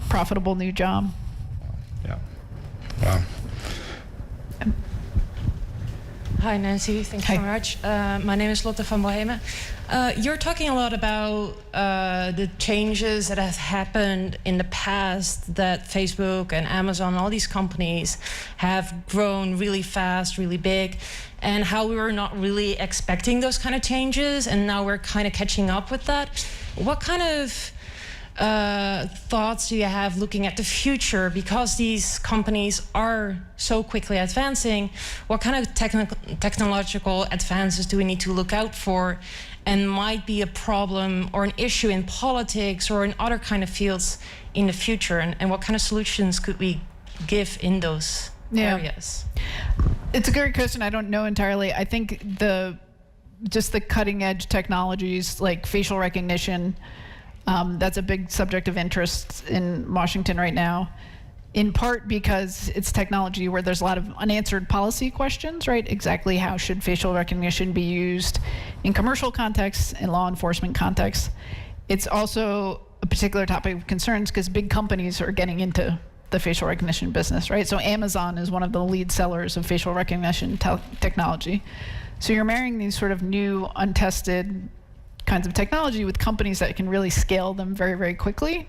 Speaker 3: profitable new job.
Speaker 1: Yeah. Wow.
Speaker 6: Hi, Nancy. Thank you very much. My name is Lotte van Bohemen. You're talking a lot about the changes that have happened in the past, that Facebook and Amazon, all these companies have grown really fast, really big, and how we were not really expecting those kind of changes, and now we're kind of catching up with that. What kind of thoughts do you have looking at the future? Because these companies are so quickly advancing, what kind of technological advances do we need to look out for, and might be a problem or an issue in politics or in other kind of fields in the future, and what kind of solutions could we give in those areas?
Speaker 3: It's a great question. I don't know entirely. I think just the cutting edge technologies like facial recognition, that's a big subject of interest in Washington right now, in part because it's technology where there's a lot of unanswered policy questions, right? Exactly how should facial recognition be used in commercial contexts, in law enforcement contexts. It's also a particular topic of concerns because big companies are getting into the facial recognition business, right? So Amazon is one of the lead sellers of facial recognition technology. So you're marrying these sort of new, untested kinds of technology with companies that can really scale them very, very quickly.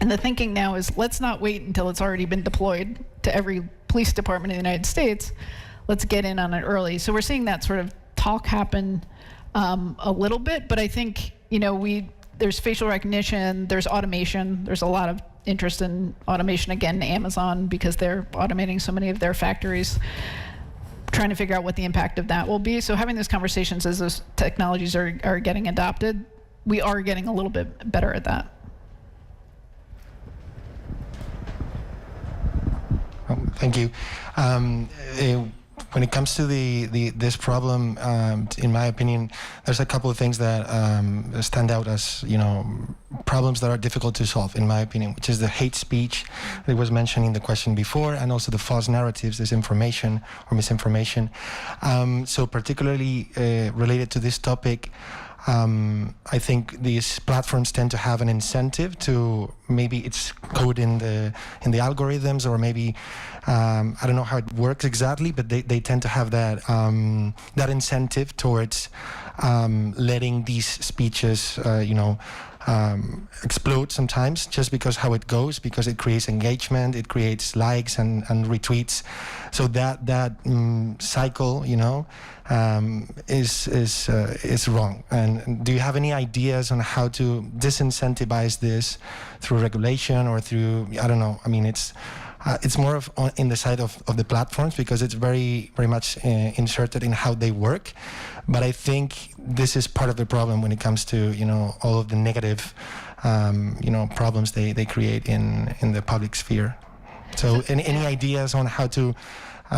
Speaker 3: And the thinking now is, let's not wait until it's already been deployed to every police department in the United States. Let's get in on it early. So we're seeing that sort of talk happen a little bit, but I think, there's facial recognition, there's automation, there's a lot of interest in automation, again, Amazon, because they're automating so many of their factories, trying to figure out what the impact of that will be. So having those conversations as those technologies are getting adopted, we are getting a little bit better at that.
Speaker 7: Thank you. When it comes to this problem, in my opinion, there's a couple of things that stand out as problems that are difficult to solve, in my opinion, which is the hate speech that was mentioned in the question before, and also the false narratives, disinformation or misinformation. So particularly related to this topic, I think these platforms tend to have an incentive to, maybe it's code in the algorithms, or maybe I don't know how it works exactly, but they tend to have that incentive towards letting these speeches explode sometimes, just because how it goes, because it creates engagement, it creates likes and retweets. So that cycle, is wrong. And do you have any ideas on how to disincentivize this through regulation or through, I don't know, I mean, it's more of in the side of the platforms, because it's very, very much inserted in how they work. But I think this is part of the problem when it comes to, all of the negative, problems they create in the public sphere. So any ideas on how to,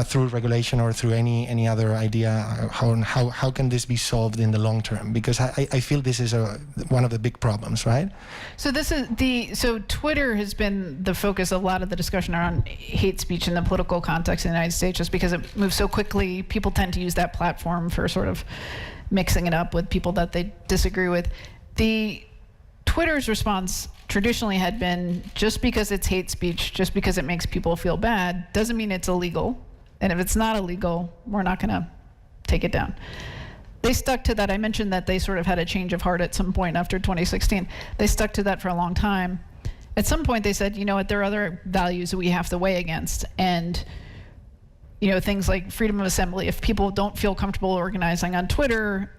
Speaker 7: through regulation or through any other idea, how can this be solved in the long term? Because I feel this is one of the big problems, right?
Speaker 3: So so Twitter has been the focus of a lot of the discussion around hate speech in the political context in the United States, just because it moves so quickly. People tend to use that platform for sort of mixing it up with people that they disagree with. Twitter's response traditionally had been, just because it's hate speech, just because it makes people feel bad, doesn't mean it's illegal. And if it's not illegal, we're not going to take it down. They stuck to that. I mentioned that they sort of had a change of heart at some point after 2016. They stuck to that for a long time. At some point, they said, there are other values that we have to weigh against. And, things like freedom of assembly. If people don't feel comfortable organizing on Twitter,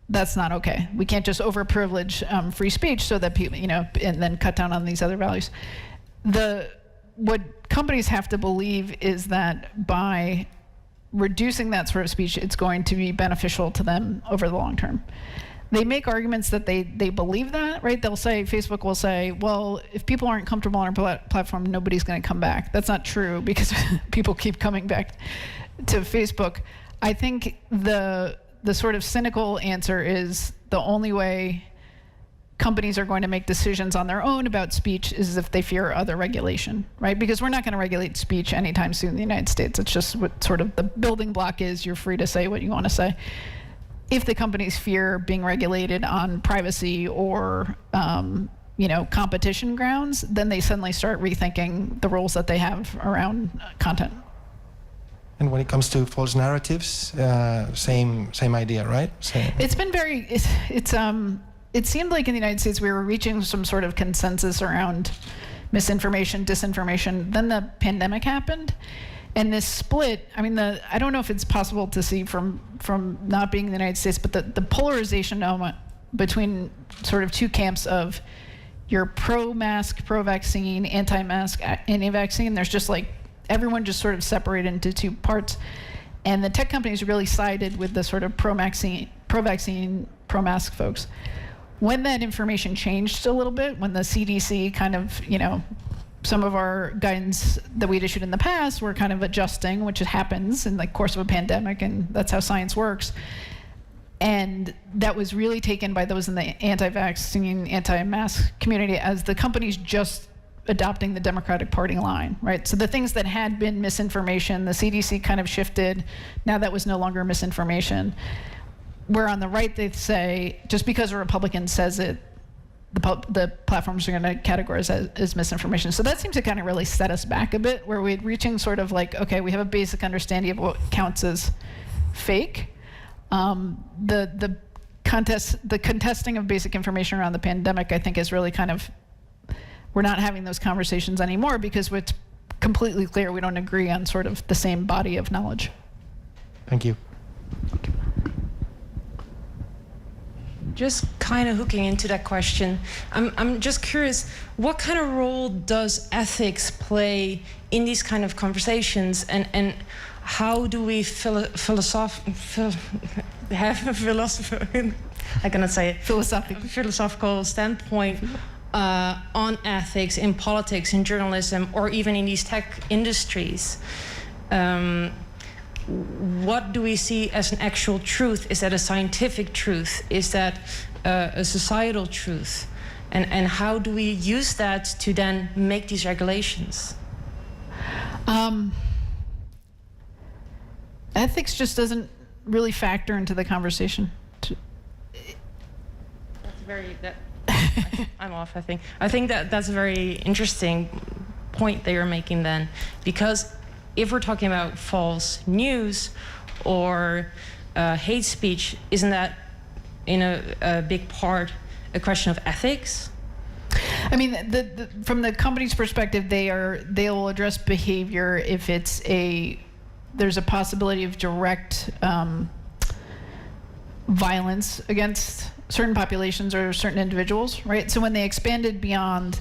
Speaker 3: that's not okay. We can't just overprivilege free speech so that people, and then cut down on these other values. What companies have to believe is that by reducing that sort of speech, it's going to be beneficial to them over the long term. They make arguments that they believe that, right? Facebook will say, well, if people aren't comfortable on our platform, nobody's going to come back. That's not true, because people keep coming back to Facebook. I think the sort of cynical answer is the only way companies are going to make decisions on their own about speech is if they fear other regulation, right? Because we're not going to regulate speech anytime soon in the United States. It's just what sort of the building block is. You're free to say what you want to say. If the companies fear being regulated on privacy or competition grounds, then they suddenly start rethinking the rules that they have around content.
Speaker 7: And when it comes to false narratives, same idea, right?
Speaker 3: It's been it seemed like in the United States we were reaching some sort of consensus around misinformation, disinformation. Then the pandemic happened, and this split. I mean, I don't know if it's possible to see from not being in the United States, but the polarization between sort of two camps of you're pro-mask, pro-vaccine, anti-mask, anti-vaccine. There's just like, everyone just sort of separated into two parts. And the tech companies really sided with the sort of pro-vaccine, pro-mask folks. When that information changed a little bit, when the CDC kind of, some of our guidance that we'd issued in the past were kind of adjusting, which happens in the course of a pandemic, and that's how science works. And that was really taken by those in the anti-vaccine, anti-mask community as the companies just adopting the Democratic Party line, right? So the things that had been misinformation, the CDC kind of shifted. Now that was no longer misinformation. Where on the right they say, just because a Republican says it, the platforms are going to categorize as misinformation. So that seems to kind of really set us back a bit, where we're reaching sort of like, okay, we have a basic understanding of what counts as fake. The contesting of basic information around the pandemic, I think, is really kind of, we're not having those conversations anymore because it's completely clear we don't agree on sort of the same body of knowledge.
Speaker 7: Thank you.
Speaker 6: Just kind of hooking into that question, I'm just curious, what kind of role does ethics play in these kind of conversations, and how do we have a philosophical standpoint on ethics in politics, in journalism, or even in these tech industries? What do we see as an actual truth? Is that a scientific truth? Is that a societal truth? And how do we use that to then make these regulations?
Speaker 3: Ethics just doesn't really factor into the conversation.
Speaker 6: I'm off, I think. I think that's a very interesting point that you're making then, because if we're talking about false news or hate speech, isn't that in a big part a question of ethics?
Speaker 3: I mean, from the company's perspective, they'll address behavior if there's a possibility of direct violence against certain populations or certain individuals, right? So when they expanded beyond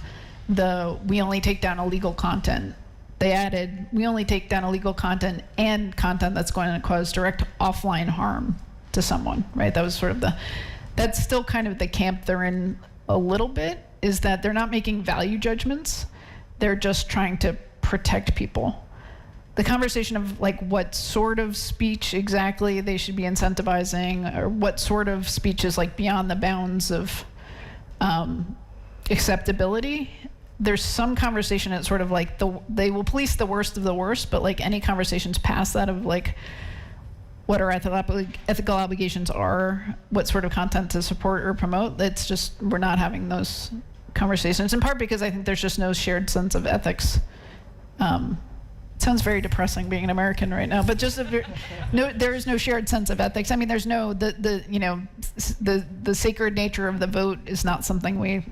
Speaker 3: we only take down illegal content, they added, we only take down illegal content and content that's going to cause direct offline harm to someone, right? That was sort of that's still kind of the camp they're in a little bit, is that they're not making value judgments. They're just trying to protect people. The conversation of like what sort of speech exactly they should be incentivizing, or what sort of speech is like beyond the bounds of acceptability. There's some conversation at sort of like they will police the worst of the worst, but like any conversations past that of like what our ethical obligations are, what sort of content to support or promote, it's just, we're not having those conversations, in part because I think there's just no shared sense of ethics. Sounds very depressing being an American right now, but just there is no shared sense of ethics. I mean, there's no the sacred nature of the vote is not something we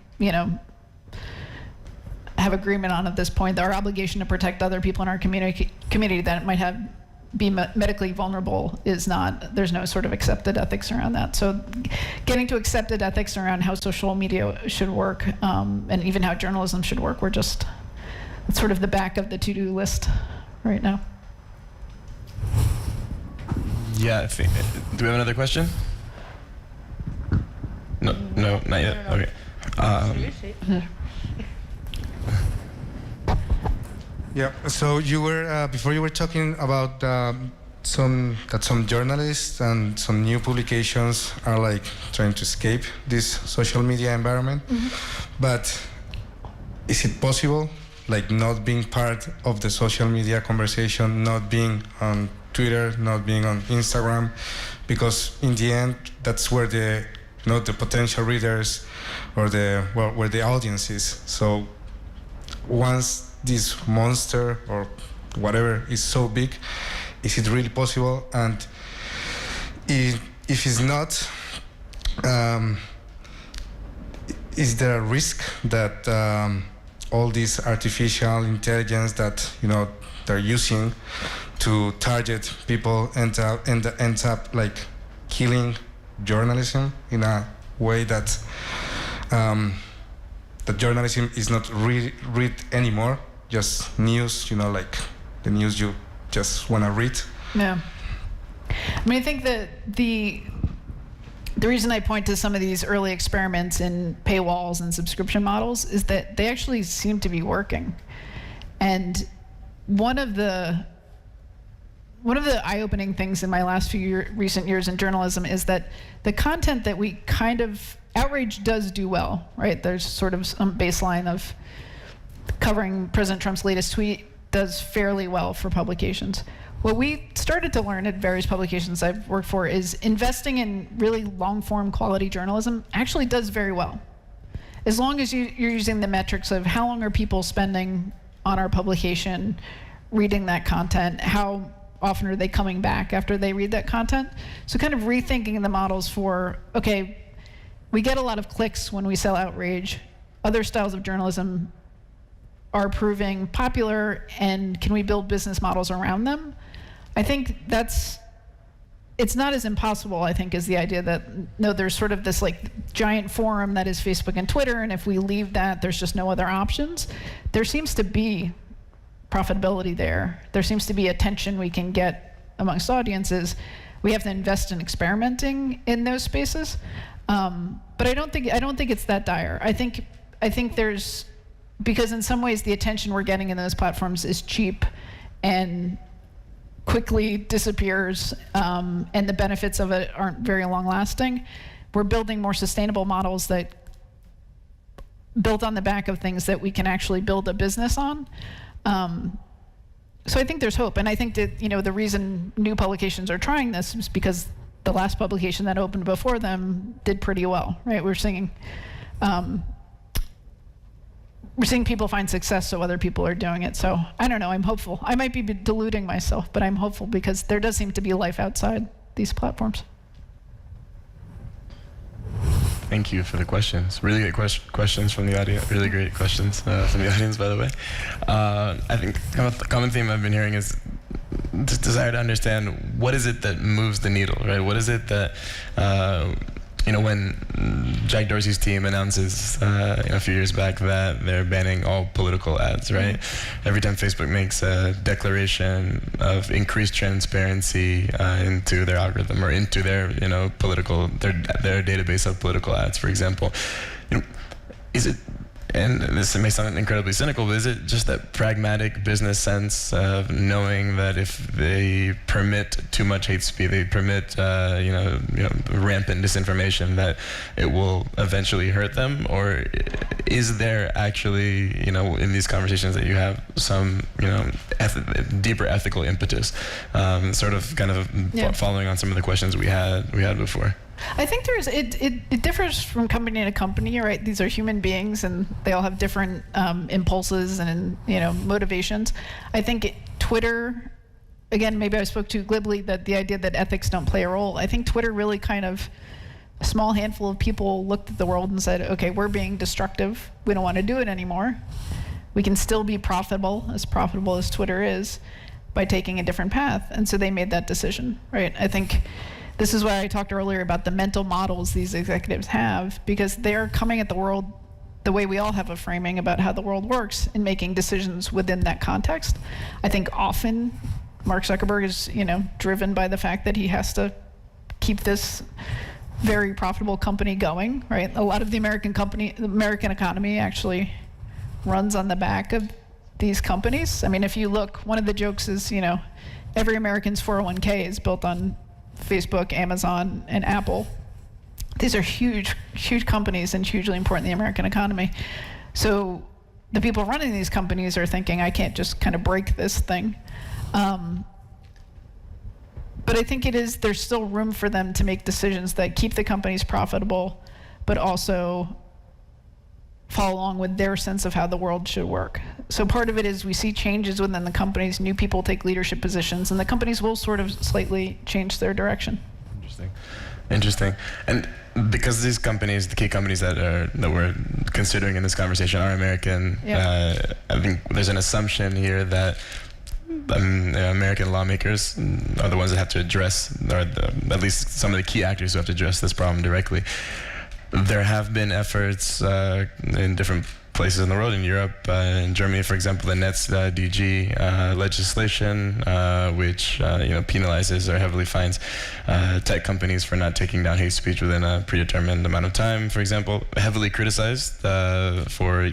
Speaker 3: have agreement on at this point. Our obligation to protect other people in our community that might be medically vulnerable is not. There's no sort of accepted ethics around that. So, getting to accepted ethics around how social media should work, and even how journalism should work, it's sort of the back of the to-do list right now.
Speaker 1: Yeah, do we have another question? No, not yet. Okay.
Speaker 7: Yeah. So you were before you were talking about some journalists and some new publications are like trying to escape this social media environment. Mm-hmm. But is it possible, like not being part of the social media conversation, not being on Twitter, not being on Instagram, because in the end that's where the potential readers or where the audience is. So once this monster or whatever is so big, is it really possible? And if it's not, is there a risk that all this artificial intelligence that they're using to target people ends up like killing journalism in a
Speaker 8: way that that journalism is not read anymore, just news, like the news you just want to read.
Speaker 3: Yeah. I mean, I think that the reason I point to some of these early experiments in paywalls and subscription models is that they actually seem to be working. And one of the eye-opening things in my last few recent years in journalism is that the content that we outrage does do well, right? There's sort of some baseline of covering President Trump's latest tweet does fairly well for publications. What we started to learn at various publications I've worked for is investing in really long-form quality journalism actually does very well. As long as you're using the metrics of how long are people spending on our publication, reading that content, how often are they coming back after they read that content. So kind of rethinking the models for, okay, we get a lot of clicks when we sell outrage. Other styles of journalism are proving popular, and can we build business models around them? I think it's not as impossible, I think, as the idea that, no, there's sort of this giant forum that is Facebook and Twitter, and if we leave that, there's just no other options. There seems to be profitability there. There seems to be attention we can get amongst audiences. We have to invest in experimenting in those spaces. But I don't think it's that dire. I think there's, because in some ways the attention we're getting in those platforms is cheap and quickly disappears, and the benefits of it aren't very long lasting. We're building more sustainable models that built on the back of things that we can actually build a business on. So I think there's hope, and I think that the reason new publications are trying this is because the last publication that opened before them did pretty well, right? We're seeing people find success, so other people are doing it. So I don't know, I'm hopeful. I might be deluding myself, but I'm hopeful because there does seem to be life outside these platforms.
Speaker 1: Thank you for the questions. Really great questions from the audience. Really great questions from the audience, by the way. I think the common theme I've been hearing is this desire to understand what is it that moves the needle, right? What is it that when Jack Dorsey's team announces a few years back that they're banning all political ads, right? Every time Facebook makes a declaration of increased transparency into their algorithm or into their political their database of political ads, for example, is it? And this may sound incredibly cynical, but is it just that pragmatic business sense of knowing that if they permit too much hate speech, they permit rampant disinformation, that it will eventually hurt them? Or is there actually, in these conversations that you have, some deeper ethical impetus, following on some of the questions we had before?
Speaker 3: I think it differs from company to company, right? These are human beings, and they all have different impulses and motivations. I think Twitter, again, maybe I spoke too glibly, that the idea that ethics don't play a role. I think Twitter really a small handful of people looked at the world and said, okay, we're being destructive. We don't want to do it anymore. We can still be profitable as Twitter is, by taking a different path. And so they made that decision, right? I think this is why I talked earlier about the mental models these executives have, because they're coming at the world the way we all have a framing about how the world works and making decisions within that context. I think often Mark Zuckerberg is, driven by the fact that he has to keep this very profitable company going, right? A lot of the American economy actually runs on the back of these companies. I mean, if you look, one of the jokes is, every American's 401k is built on Facebook, Amazon, and Apple. These are huge, huge companies and hugely important in the American economy. So the people running these companies are thinking, I can't just kind of break this thing. But I think there's still room for them to make decisions that keep the companies profitable, but also follow along with their sense of how the world should work. So part of it is we see changes within the companies, new people take leadership positions, and the companies will sort of slightly change their direction.
Speaker 1: Interesting. And because these companies, the key companies that we're considering in this conversation are American, I think there's an assumption here that American lawmakers are the ones that have to address, or at least some of the key actors who have to address this problem directly. there have been efforts in different places in the world, in Europe, in Germany, for example, the NetzDG legislation, which penalizes or heavily fines tech companies for not taking down hate speech within a predetermined amount of time. For example, heavily criticized for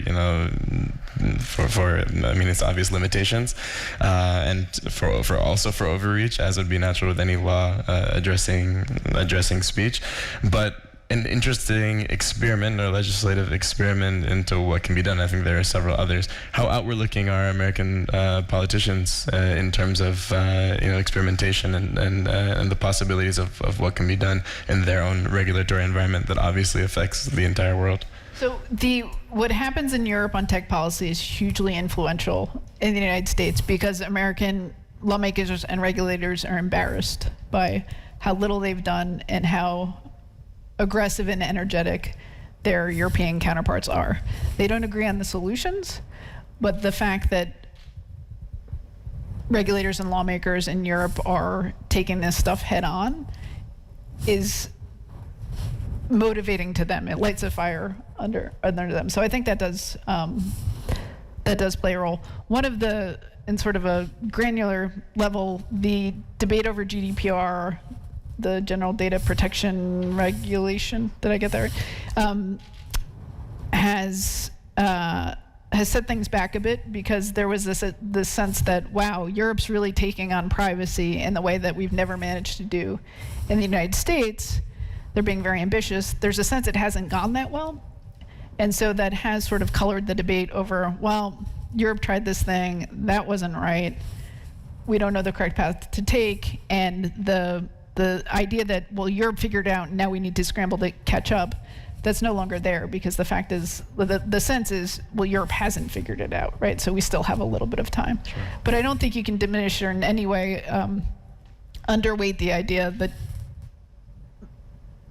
Speaker 1: its obvious limitations, and for also for overreach, as would be natural with any law addressing speech, but an interesting experiment or legislative experiment into what can be done. I think there are several others. How outward-looking are American politicians in terms of experimentation and the possibilities of what can be done in their own regulatory environment that obviously affects the entire world?
Speaker 3: So what happens in Europe on tech policy is hugely influential in the United States because American lawmakers and regulators are embarrassed by how little they've done and how aggressive and energetic their European counterparts are. They don't agree on the solutions, but the fact that regulators and lawmakers in Europe are taking this stuff head on is motivating to them. It lights a fire under them. So I think that does play a role. One of the, in sort of a granular level, the debate over GDPR, the General Data Protection Regulation, did I get that right? Has set things back a bit because there was this sense that, wow, Europe's really taking on privacy in the way that we've never managed to do in the United States. They're being very ambitious. There's a sense it hasn't gone that well. And so that has sort of colored the debate over, well, Europe tried this thing, that wasn't right. We don't know the correct path to take. And the idea that, well, Europe figured it out, and now we need to scramble to catch up, that's no longer there because the fact is, the sense is, well, Europe hasn't figured it out, right? So we still have a little bit of time. Sure. But I don't think you can diminish or in any way underweight the idea that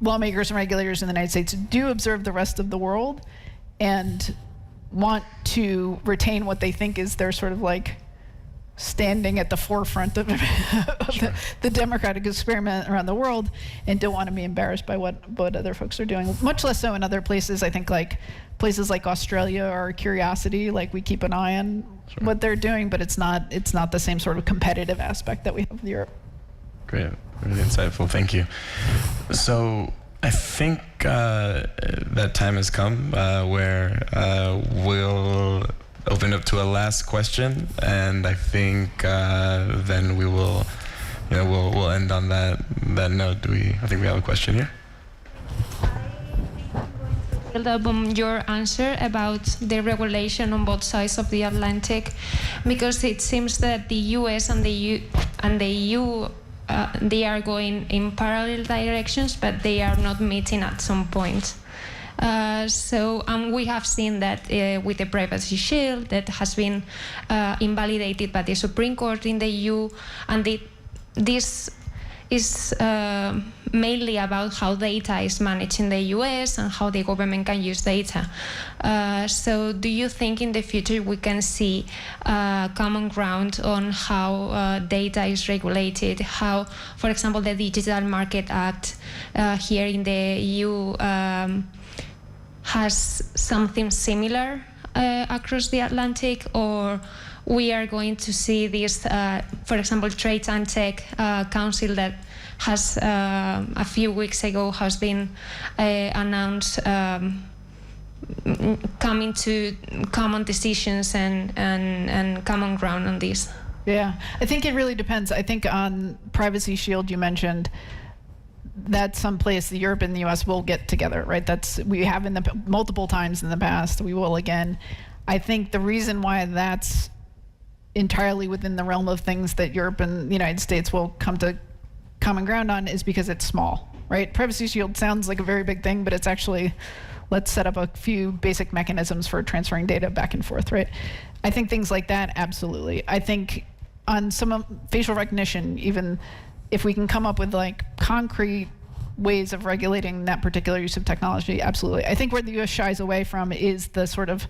Speaker 3: lawmakers and regulators in the United States do observe the rest of the world and want to retain what they think is their sort of like standing at the forefront of,
Speaker 1: Sure.
Speaker 3: the democratic experiment around the world, and don't want to be embarrassed by what other folks are doing. Much less so in other places. I think like places like Australia are a curiosity, like we keep an eye on Sure. what they're doing, but it's not the same sort of competitive aspect that we have with Europe.
Speaker 1: Great, really insightful, thank you. So I think that time has come where we'll open up to a last question, and I think then we will, we'll end on that note. I think we have a question here.
Speaker 9: Build up on your answer about the regulation on both sides of the Atlantic, because it seems that the US and the EU they are going in parallel directions, but they are not meeting at some point. So we have seen that with the Privacy Shield that has been invalidated by the Supreme Court in the EU, and this is mainly about how data is managed in the US and how the government can use data. So do you think in the future we can see common ground on how data is regulated, how, for example, the Digital Market Act here in the EU has something similar across the Atlantic, or we are going to see this, for example, Trade and Tech Council that has a few weeks ago has been announced coming to common decisions and common ground on this?
Speaker 3: Yeah, I think it really depends. I think on Privacy Shield you mentioned, that's someplace Europe and the US will get together, right? We have multiple times in the past, we will again. I think the reason why that's entirely within the realm of things that Europe and the United States will come to common ground on is because it's small, right? Privacy Shield sounds like a very big thing, but it's actually, let's set up a few basic mechanisms for transferring data back and forth, right? I think things like that, absolutely. I think on some facial recognition, even if we can come up with like concrete ways of regulating that particular use of technology, absolutely. I think where the US shies away from is the sort of,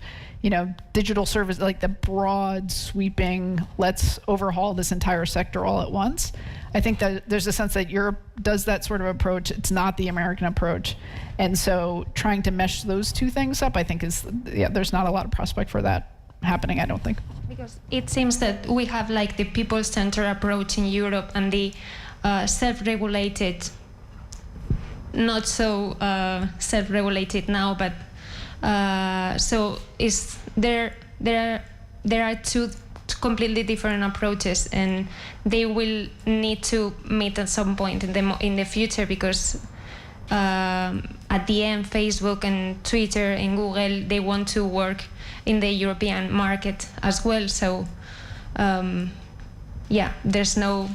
Speaker 3: digital service, like the broad sweeping, let's overhaul this entire sector all at once. I think that there's a sense that Europe does that sort of approach. It's not the American approach. And so trying to mesh those two things up, I think there's not a lot of prospect for that happening, I don't think.
Speaker 9: Because it seems that we have like the people-centered approach in Europe and the self-regulated, not so self-regulated now, but so there are two completely different approaches, and they will need to meet at some point in the future, because at the end, Facebook and Twitter and Google, they want to work in the European market as well. So there's no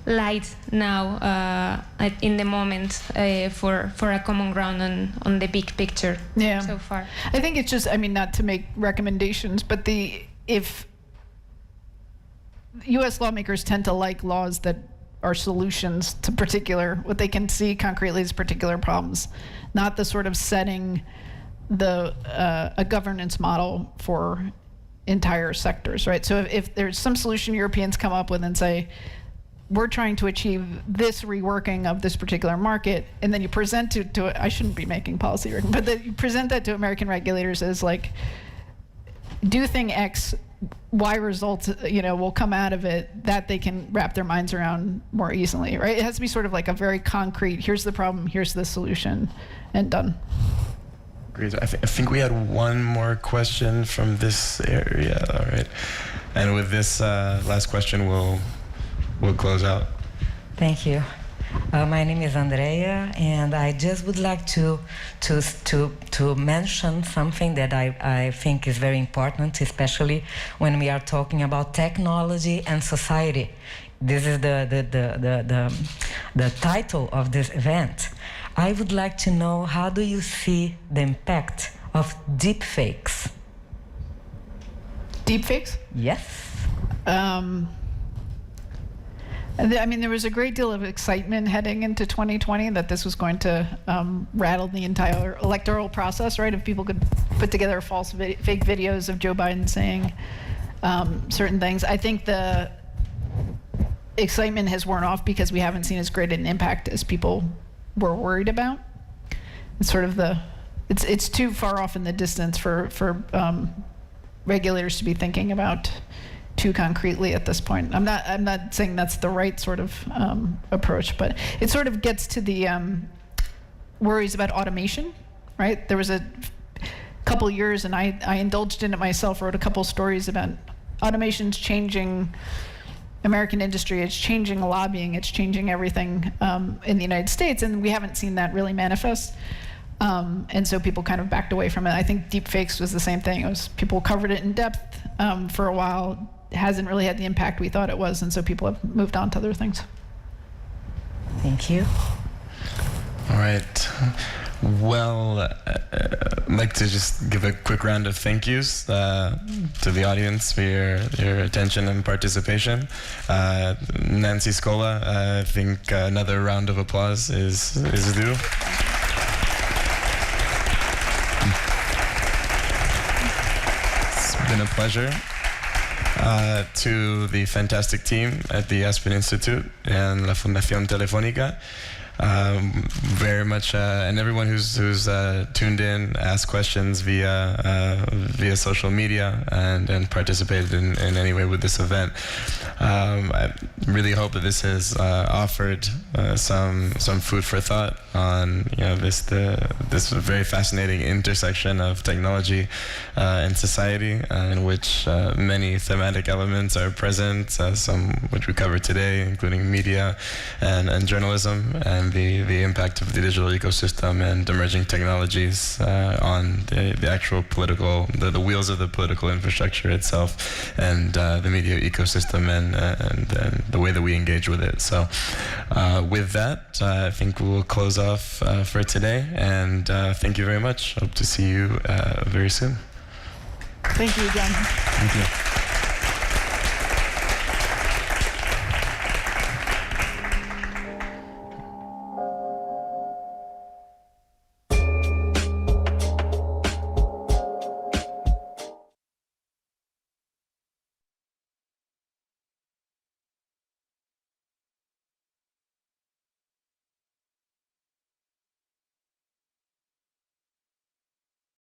Speaker 9: light now in the moment for a common ground on the big picture so far.
Speaker 3: I think it's just, not to make recommendations, but if U.S. lawmakers tend to like laws that are solutions to what they can see concretely as particular problems, not the sort of setting a governance model for entire sectors, right? So if there's some solution Europeans come up with and say, we're trying to achieve this reworking of this particular market, and then you present it to I shouldn't be making policy, but you present that to American regulators as like, do thing X, Y results, will come out of it, that they can wrap their minds around more easily, right? It has to be sort of like a very concrete, here's the problem, here's the solution, and done.
Speaker 1: Great. I think we had one more question from this area. All right. And with this last question, we'll close out.
Speaker 10: Thank you. My name is Andrea, and I just would like to mention something that I think is very important, especially when we are talking about technology and society. This is the title of this event. I would like to know, how do you see the impact of deepfakes?
Speaker 3: Deepfakes?
Speaker 10: Yes.
Speaker 3: There was a great deal of excitement heading into 2020 that this was going to rattle the entire electoral process, right? If people could put together fake videos of Joe Biden saying certain things. I think the excitement has worn off because we haven't seen as great an impact as people were worried about. It's sort of it's too far off in the distance for regulators to be thinking about too concretely at this point. I'm not saying that's the right sort of approach, but it sort of gets to the worries about automation, right? There was a couple years, and I indulged in it myself, wrote a couple stories about automation's changing American industry, it's changing lobbying, it's changing everything in the United States, and we haven't seen that really manifest. And so people kind of backed away from it. I think deepfakes was the same thing. It was, people covered it in depth for a while. It hasn't really had the impact we thought it was, and so people have moved on to other things.
Speaker 10: Thank you.
Speaker 1: All right. Well, I'd like to just give a quick round of thank yous to the audience for your attention and participation. Nancy Scola, I think another round of applause is due. It's been a pleasure. To the fantastic team at the Aspen Institute and la Fundación Telefónica. Very much, and everyone who's tuned in, asked questions via social media and participated in any way with this event. I really hope that this has offered some food for thought on this very fascinating intersection of technology and society, in which many thematic elements are present, some which we covered today, including media and journalism, and the impact of the digital ecosystem and emerging technologies on the actual political, the wheels of the political infrastructure itself, and the media ecosystem and the way that we engage with it. So with that, I think we will close off for today, and thank you very much. Hope to see you very soon.
Speaker 3: Thank you, John.
Speaker 1: Thank you.